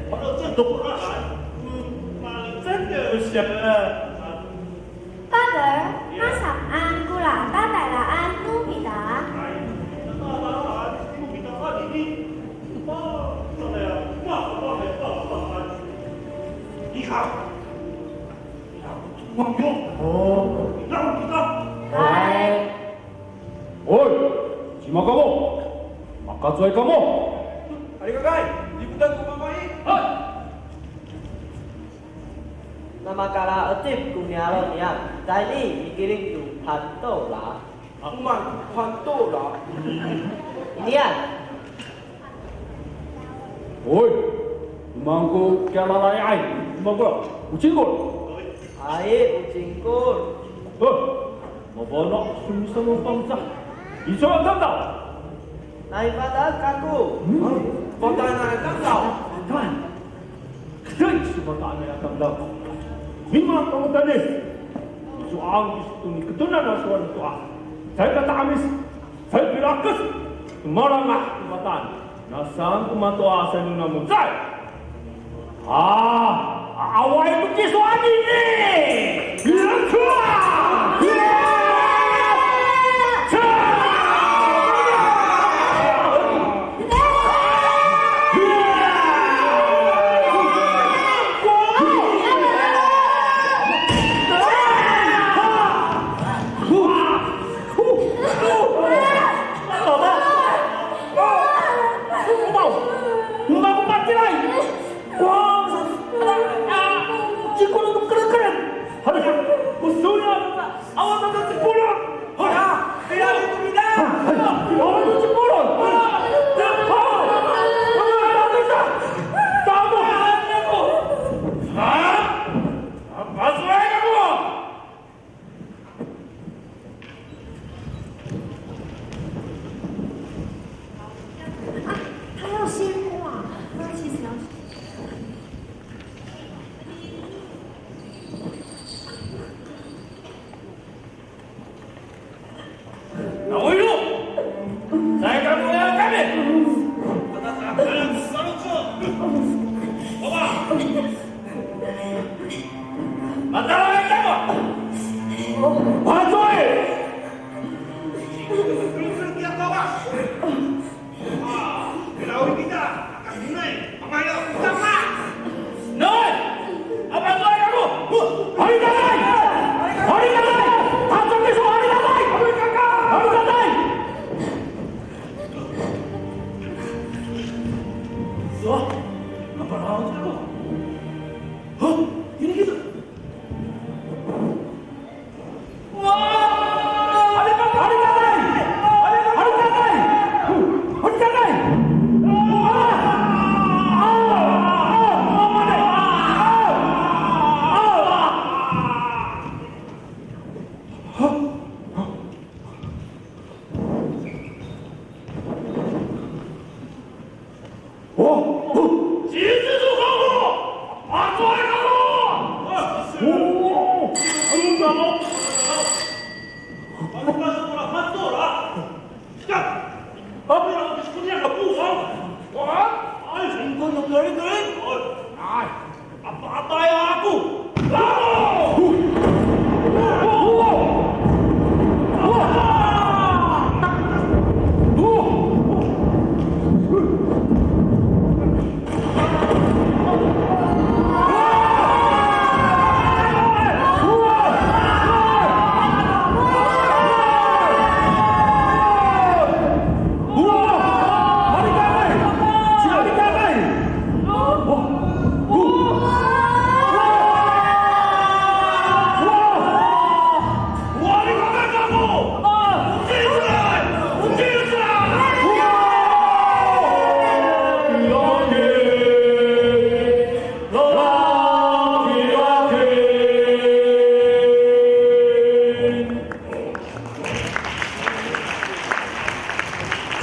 Kalau jatuh Quran, siapa? Father, masakan gula tatalaan tubida. Hai. Oi, siapa kamu? Maka cuy kamu. Hari kakak, ikutan ku bapak. Hai. Nama kala otip kunyalo niya. Tadi mikirin tu pantola. Akuman pantola. Inian. Oi, mangku kala layai. Mangku, ucingkul. Ai ucingkul. Mabono sumisama bangsa. Iso ang tanda. Naipada kaku. Pagka na ang tanda. Kan. Kaya sumataan na ang tanda. Lima tahun tadi, soal itu ni ketunan soal itu saya kata amis, saya berakas, marangah kematan, nasang kematuan saya namun saya, awal itu kisah ini, Chico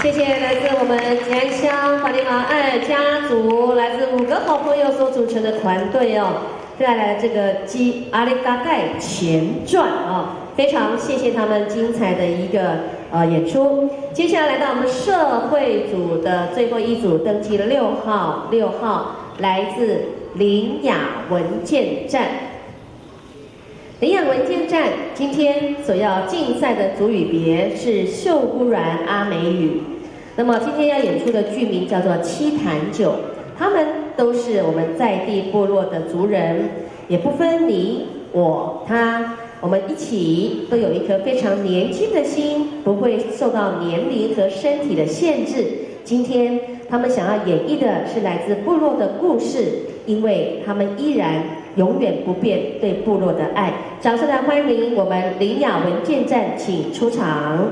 谢谢来自我们吉安乡法利马2家族，来自5个好朋友所组成的团队哦，带来这个《基阿里嘎盖前传》啊，非常谢谢他们精彩的一个演出。接下来来到我们社会组的最后一组，登记了6号，来自林雅文件站。林雅文件站今天所要竞赛的族语别是秀姑峦阿美语。那么今天要演出的剧名叫做七坛酒，他们都是我们在地部落的族人，也不分你我他，我们一起都有一颗非常年轻的心，不会受到年龄和身体的限制。今天他们想要演绎的是来自部落的故事，因为他们依然永远不变对部落的爱。掌声来欢迎我们林雅文件站，请出场。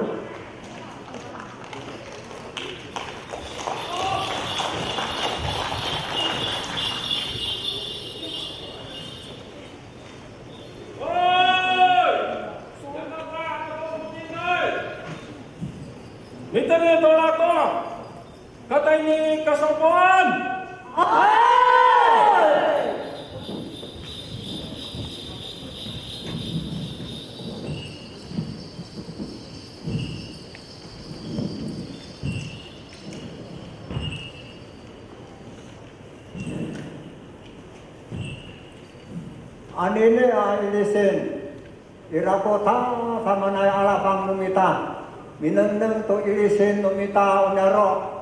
Mitanya tolak tolak, kata ini kesombongan. Anine ilisen, irakota sama naya alapang numita. Minendeng to ilisin numita onero.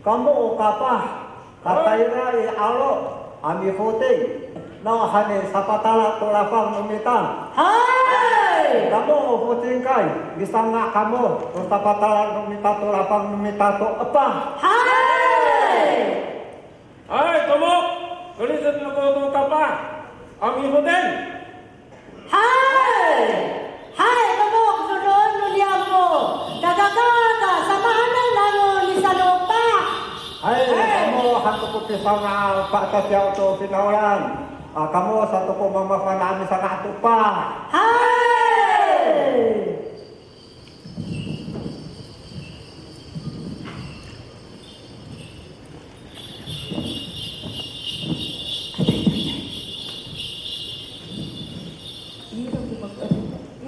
Kamu kapah kataira I alo ami voting. No hane sapatala to lapang numita. Hai! Kamu voting kai bisa nggak kamu to sapatala numita to lapang numita to apa? Hai! Hai kamu, ilisin to kapah ami voting. Hai! Hai kamu kesuruhan mulia mo. Kakak sama lalu bisa lupa. Hai kamu satu kopi sama Pak Tasiau to Sinawalan. Kamu satu ko mama kana bisa nggak tupa. Hai!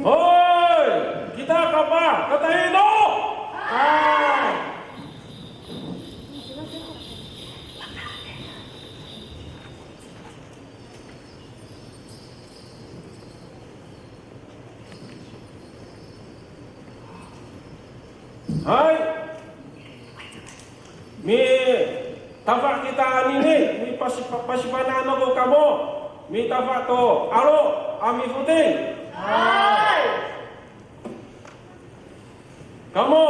Hoi, kita apa? Kata itu. Hai. Mi tapak kita ini mi pasipanan ko kamo. Mi tapak to alo ami puting. Hai. Kamu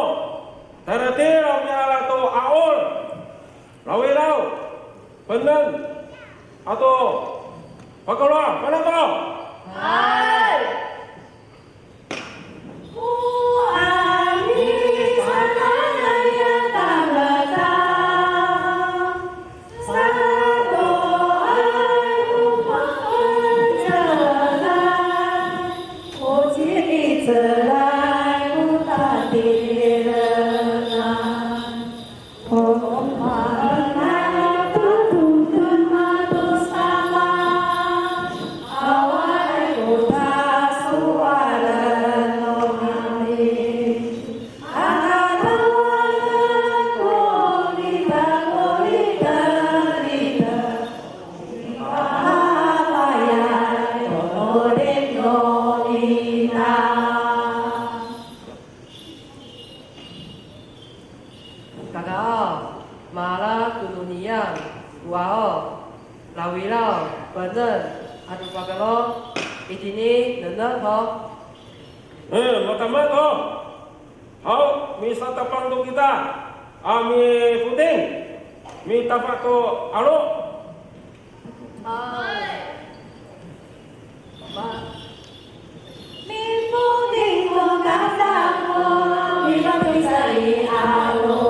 taratero mi ala to aol. Lawilaw. Penan atau Pakalwa, mana to? Hai. Matamat to. Hau, mi sa tapang to kita. Ami puting. Mi tapak to alo. Hai. Mi puting mo kata mo, mi bagi sari alo.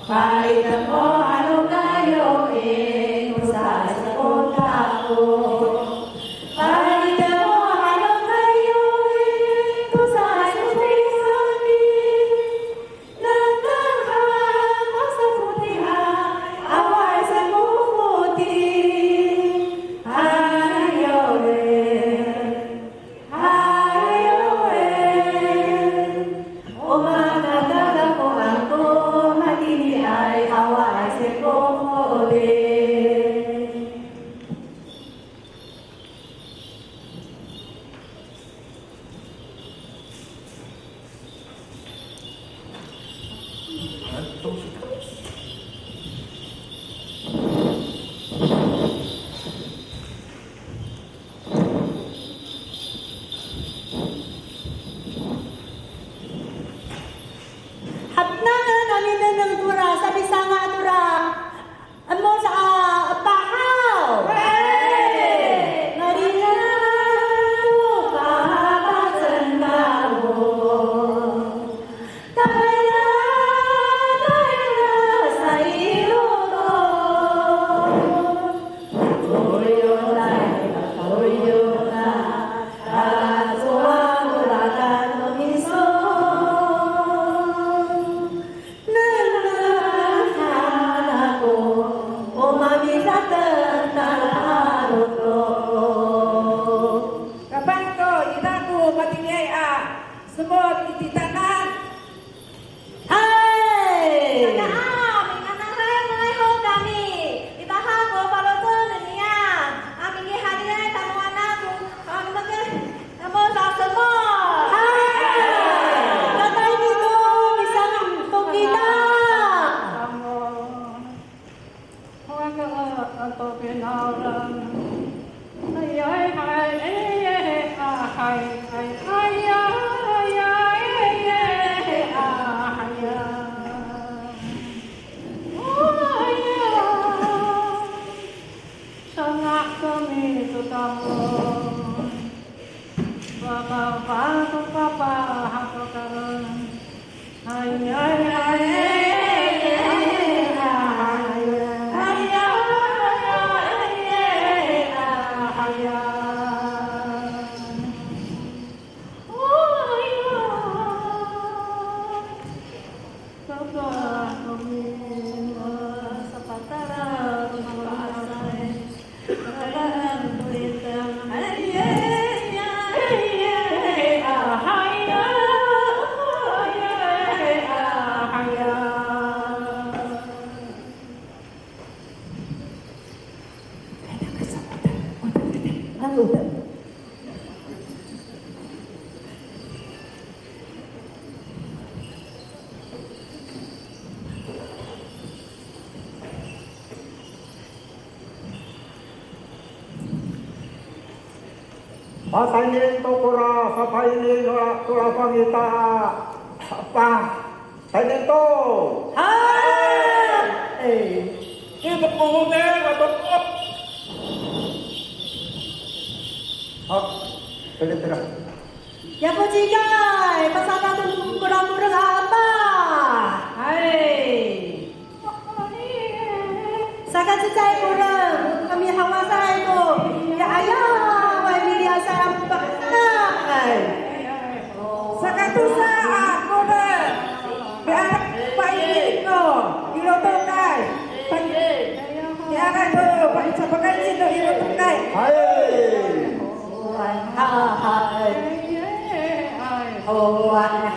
Palitan mo ano kayo usaha sa kontaku. Pasanin tokura sapainin ora pangita apa sanin to. Itu pengundi atau terus. Ya kucikai, pasaka tu kurang-kurang apa? Hai. Saka cicai kurang, kami hawa saya tu. Ya ayah, wai dia saya pakai. Saka tu saya kurang. Biar pai ko, ilo tu kai. Ya kan tu, pai capakai itu ilo tu kai. Hai. Hai. Oh, hai.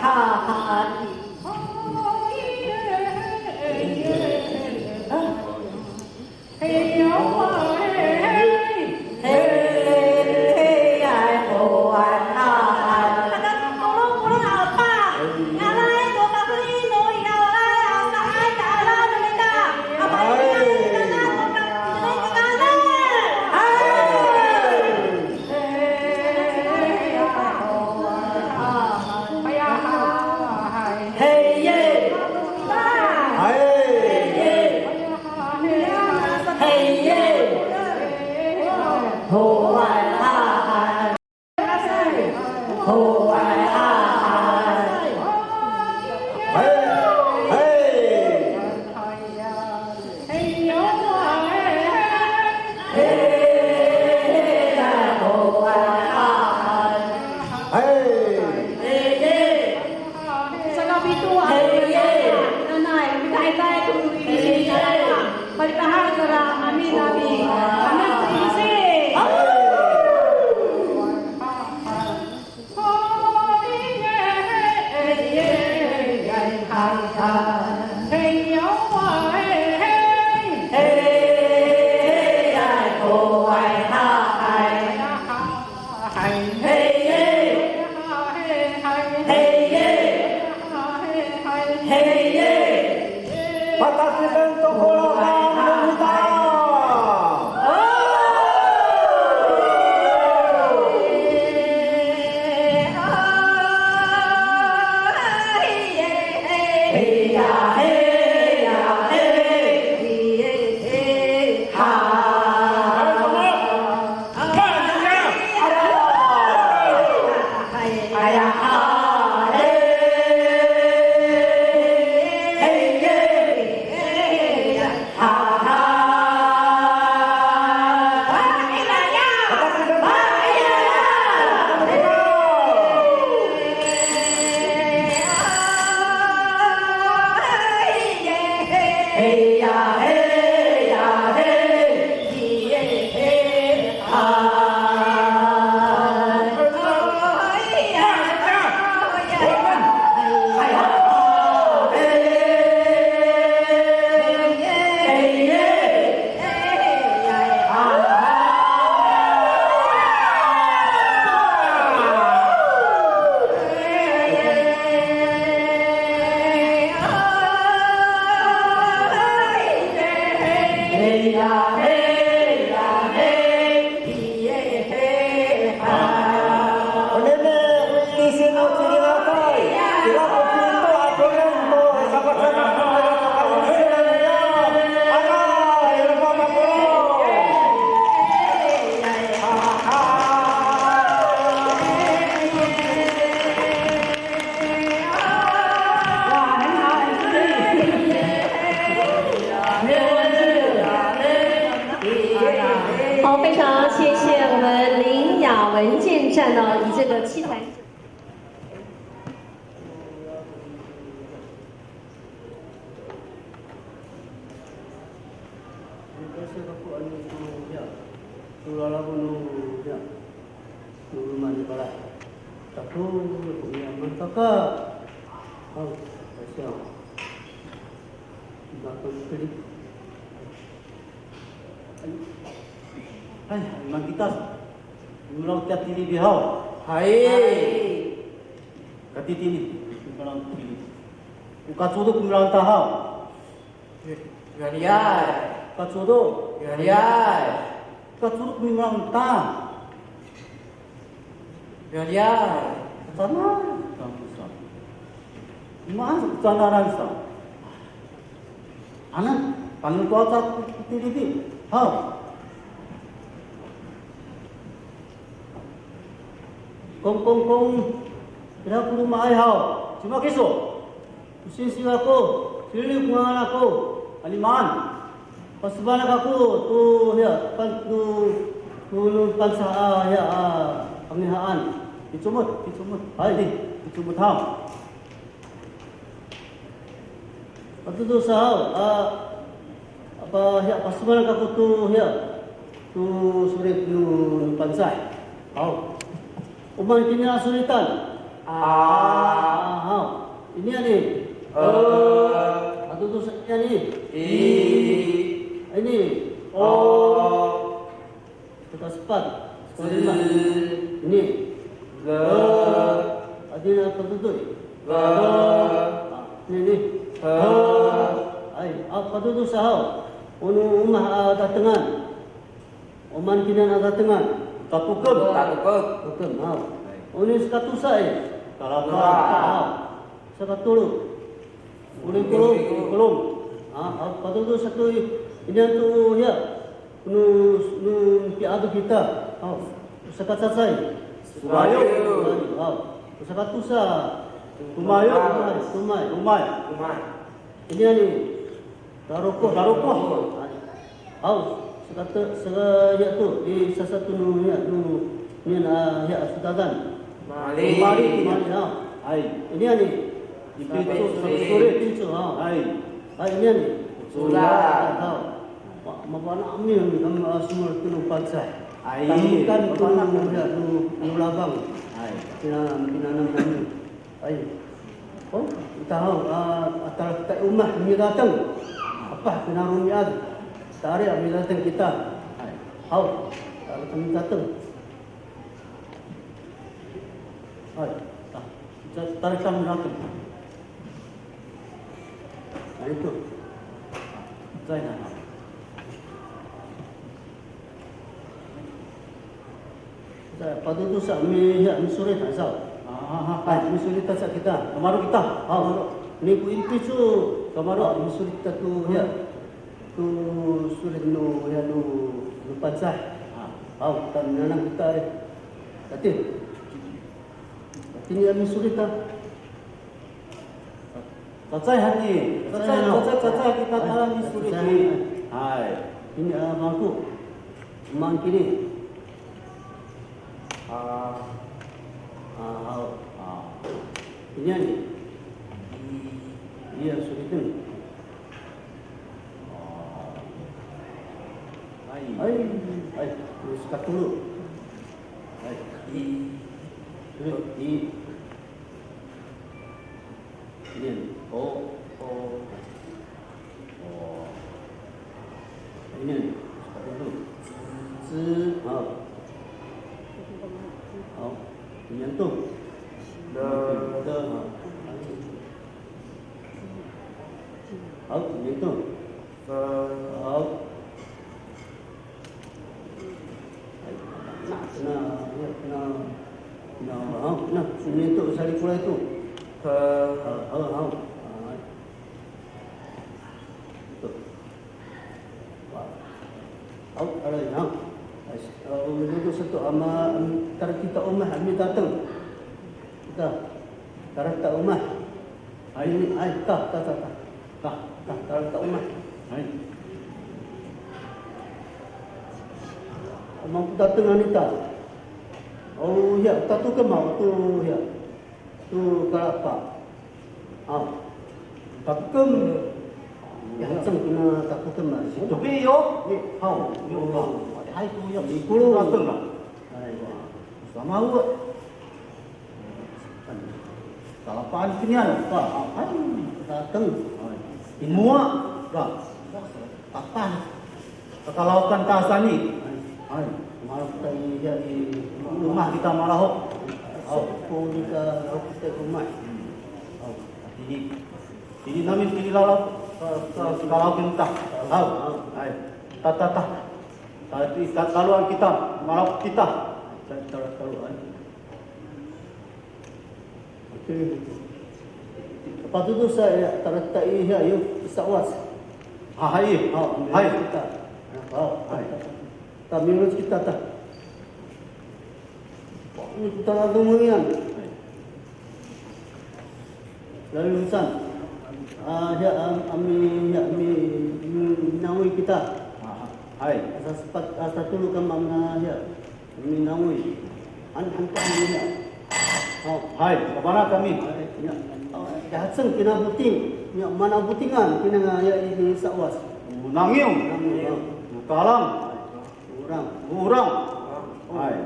dia. Sana. Mas sana sa. Anak, panggil tua tak tiri. Hao. Kong. Kira aku rumah ai hao. Cuma kiso. Sisi aku, sili kungan aku. Aliman. Pasbanak aku tu ya, tu pansa ya penghinaan. Dicumut. Hai di, dicumut ham. Patu tu sahau apa ya pasbanak aku tu ya, tu surit tu pansa. Hau. Umang kini sulitan. Hau. Ini ani. Patu tu ini. Ini kita sepat ini adina tertutup ini apa tu sahau rumah datangan oman kinan datangan tatukam ini sekatu saya kalau sekatulu belum apa tu satu ini tu ya nu piadu kita sekat saya sumayo sekat tusa sumayo rumai ini tarukoh sekat segaya tu di satu nu ya sudadan mari ini pintu ini sudah mapana amin semua kena paksa tamukan tu labang pinanam kami tahu atal rumah ni datang apa pinarun ni ada tarik kami datang kita kalau kami datang tarik kami datang itu saya pada tu sami ya misuri tak sah. Misuri tak sah kita. Kamaru kita. Ni ku impisu kamaru misuri kita tu ya. Tu sulit nu ya nu pacah. Tan nanang kita ni. Tapi ni misuri tak. Cacai hani. Cacai kita tahan misuri ni. Ini mampu. Mang kini. Ini ni. Iya sudah. Ai, sekat dulu. Ini. Ini. Sekat dulu. Menyentuh. Menyentuh. Kena menyentuh sari pula itu. Untuk satu ama cara kita umah kami datang. Kita cara kita umah. Ini tak cara kita umah. Mampu datang anita. Oh ya, tu ke mau tu ya. Tu kelapa. Takum yang kena takum mas. Tapi yo, yo. Hai tu yang ikut datang lah. Sama awak. Salapan kinian apa? Datang. Semua dah. Tapan. Kalaukan tasani. Malah kita jadi rumah kita malah kita rumah. Ini namin pilih kalau kita tata tadi taluan kita malah kita taluan Lepas tu saya terletak yuk isawas. Hai, hai kita. Hai. Kami urus kita tak. Ini kita lalu mengian. Lalu urusan. Ami nawi kita. Hai. Asal tulu kamang ami nawi. Hantar dia. Hai, kepada kami. Jahatsen kena buting. Mana butingan kena ini sawas. Nangium. Kalam. Urang. Hai.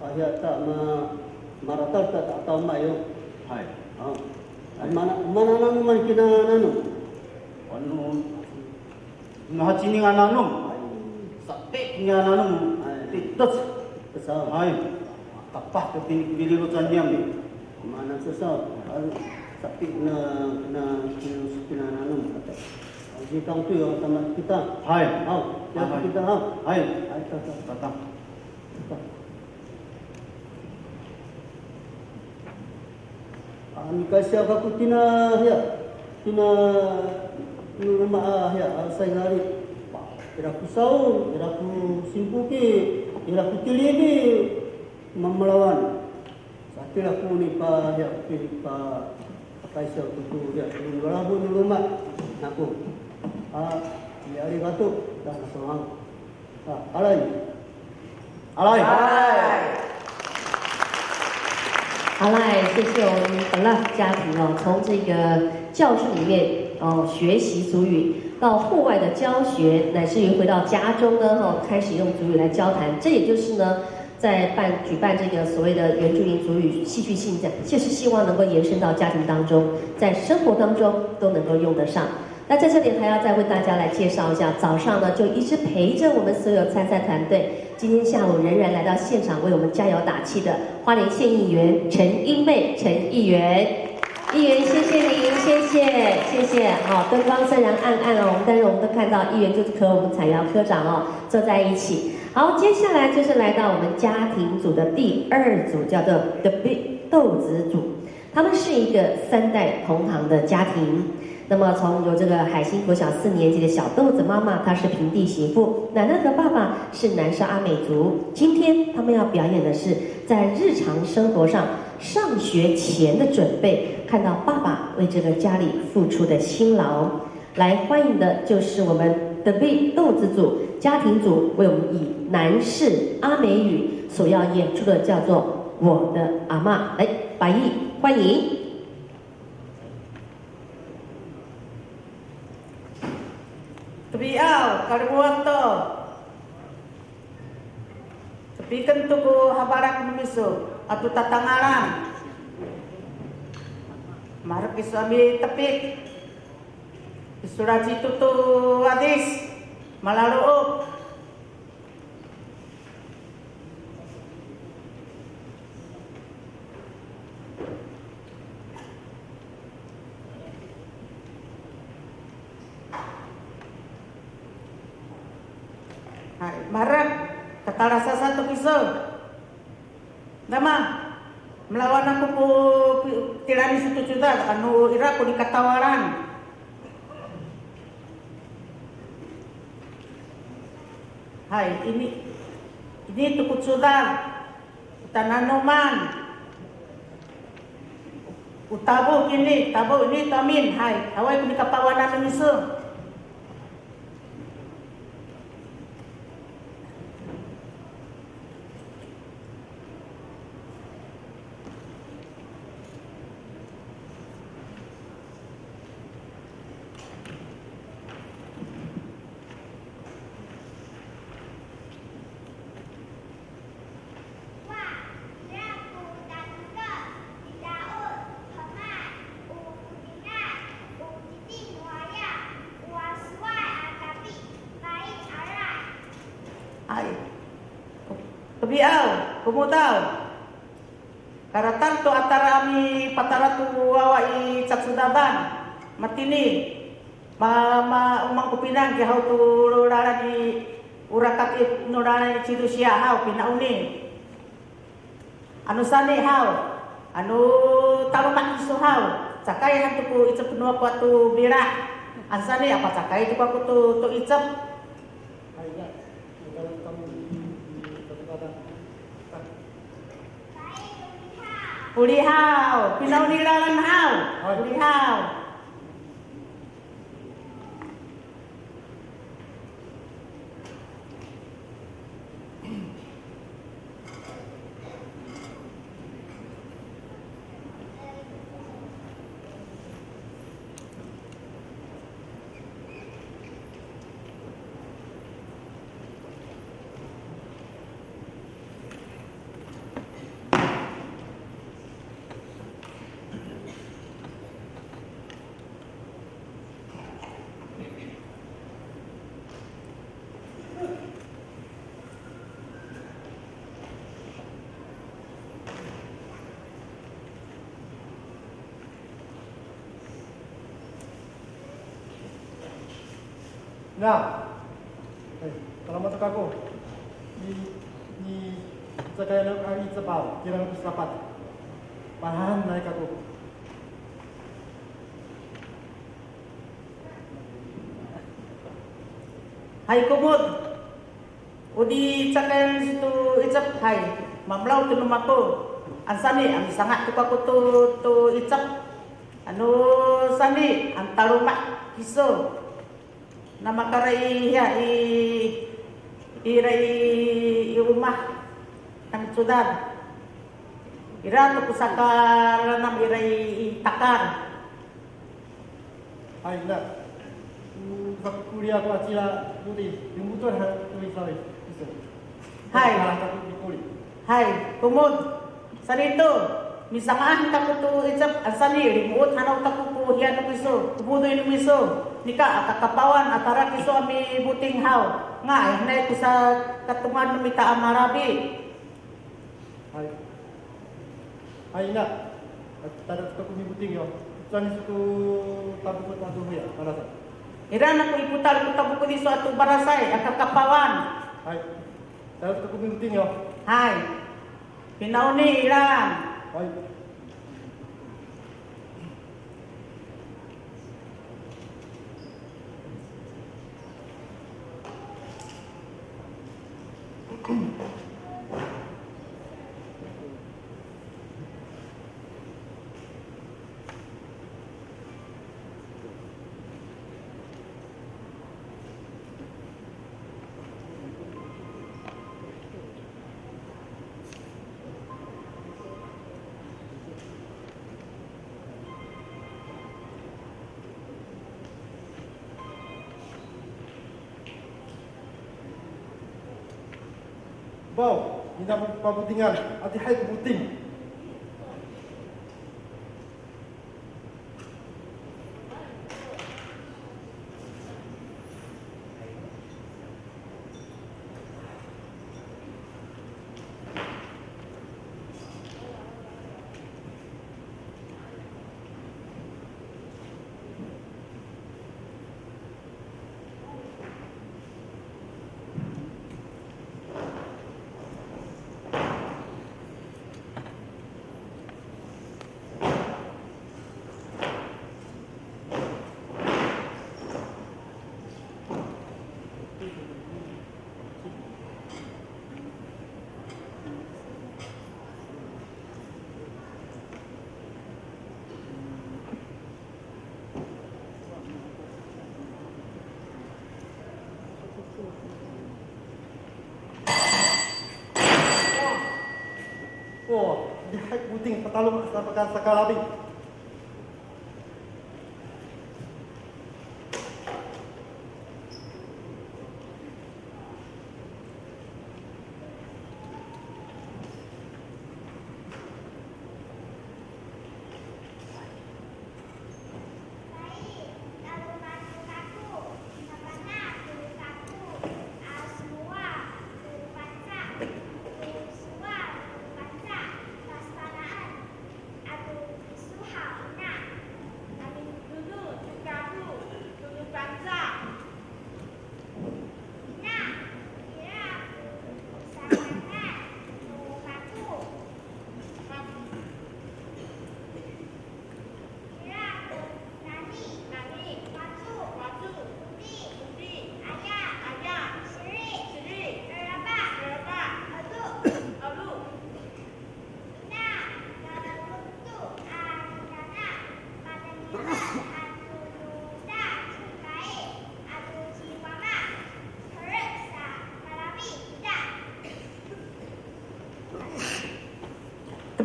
Ayat tak maratal tak tahu mayo. Hai. Mana nang man kina nanu. Anu nahaciningan nanu. Sakit nga nanu. Titos. Kesal. Hai. Kapah ke pilih lutan diam ni. Mana sesal. Sakit na nanu kata. Jika tu yang sama kita. Hai. Jadi kita hai. Hai datang. Ani kasih aku tina rumah saya hari. Iraku saul, iraku simpuki, iraku tilini melawan. Sakit aku ni pa kasih aku tu walaupun di rumah aku. Hari katu dah nasong. Alai. 好嘞，谢谢我们本乐家庭哦，从这个教室里面学习族语，到户外的教学，乃至于回到家中呢开始用族语来交谈，这也就是呢在举办这个所谓的原住民族语戏剧性的，就是希望能够延伸到家庭当中，在生活当中都能够用得上。那在这里还要再为大家来介绍一下，早上呢就一直陪着我们所有参赛团队，今天下午仍然来到现场为我们加油打气的花莲县议员陈英妹陈议员，议员谢谢您，谢谢。好，灯光虽然暗哦，但是我们都看到议员就是和我们彩瑶科长坐在一起。好，接下来就是来到我们家庭组的第2组，叫做 The Big 豆子组，他们是一个3代同堂的家庭。那么从有这个海星国小4年级的小豆子妈妈，她是平地媳妇，奶奶和爸爸是南沙阿美族。今天他们要表演的是在日常生活上上学前的准备，看到爸爸为这个家里付出的辛劳。来欢迎的就是我们的 B 豆子组家庭组，为我们以南式阿美语所要演出的叫做我的阿嬷。来，白毅欢迎。Tabiaw, kalimuto. Tapikan to ko habarak numiso at tatangalan. Marap isami tapik. Isuraji tutu hadis malaloob. Marap katarasa satu pisau. Dama melawan aku po tirani situ juta anu ira ko di katawaran. Hai ini tukut sudah utananuman utabo kini tabo ini tamin hai awai ko di kapawanan ng iso. Kebiau, kumutaw. Karatar to atarami pataratu wawai caksudaban. Matini. Umang kupinang kihaw to lorala di urakat norala di cidu siya haw pinauni. Anu sani haw. anu tarumak isuhau cakai hantu ku icap penua ku atu bira ansani apa cakai itu aku tu icap ulihau pinau nilalan hau ulihau Nah, kalau mau aku, ni sekarang kali sebab kira lebih rapat, bahan naik aku. Hai kumut, udi cakai situ icap hai, mamlau tu numaku, ansani ami sangat tu aku tu icap, anu sani antarumak kiso. Nama karai ya i rumah kami sudah ira tu pusaka nam irai takar Hai nak kuliah aku acila budi dimutur tulis lagi hai kumud sani itu misangan tak tu icap asani rimut hanau tak ku hian ku iso budu ini iso nika akapawan atara kiso ami buting hau ngai nai kusa katungan mita amarabi hai nak tada tu mi buting yo sani suku tabu ya barasa ira na ku iputar ku tabu ku di suatu barasai akapawan hai tada tu mi buting yo hai pinauni iran hai Bau, ini apa putingan? Hati hai puting. Oh, di hai puting petalung sampai sakalabi.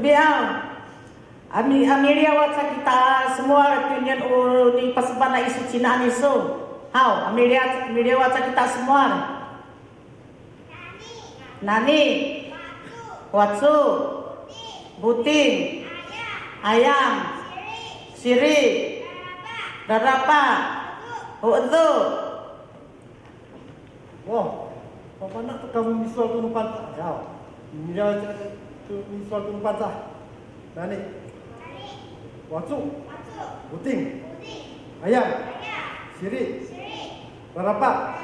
Tebiau. Amelia waca kita semua tunyan di pasbana isu Cina isu. Hau, Amelia waca kita semua. Nani, Watsu, Buting, Ayam, Siri, Darapa, Udu. Wah, apa nak kamu misal tu numpan? Ya, Amelia tu misal tu numpan sah. Nani. Watsu, Buting, Ayam, Siri, Barapa,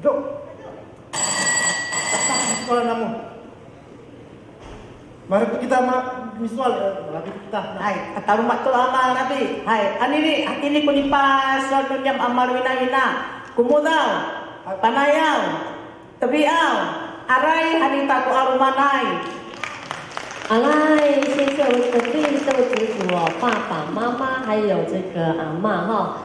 Duk. Tak sekolah namu. Mari kita visual Nabi kita. Hai, kata rumah tu amal Nabi. Hai, ini kunipas soal nyam amal wina. Kumudau, panayau, tebiau, arai hanita ku arumanai. 来，谢谢我们的绿豆族主哦，爸爸妈妈还有这个阿嬷哈。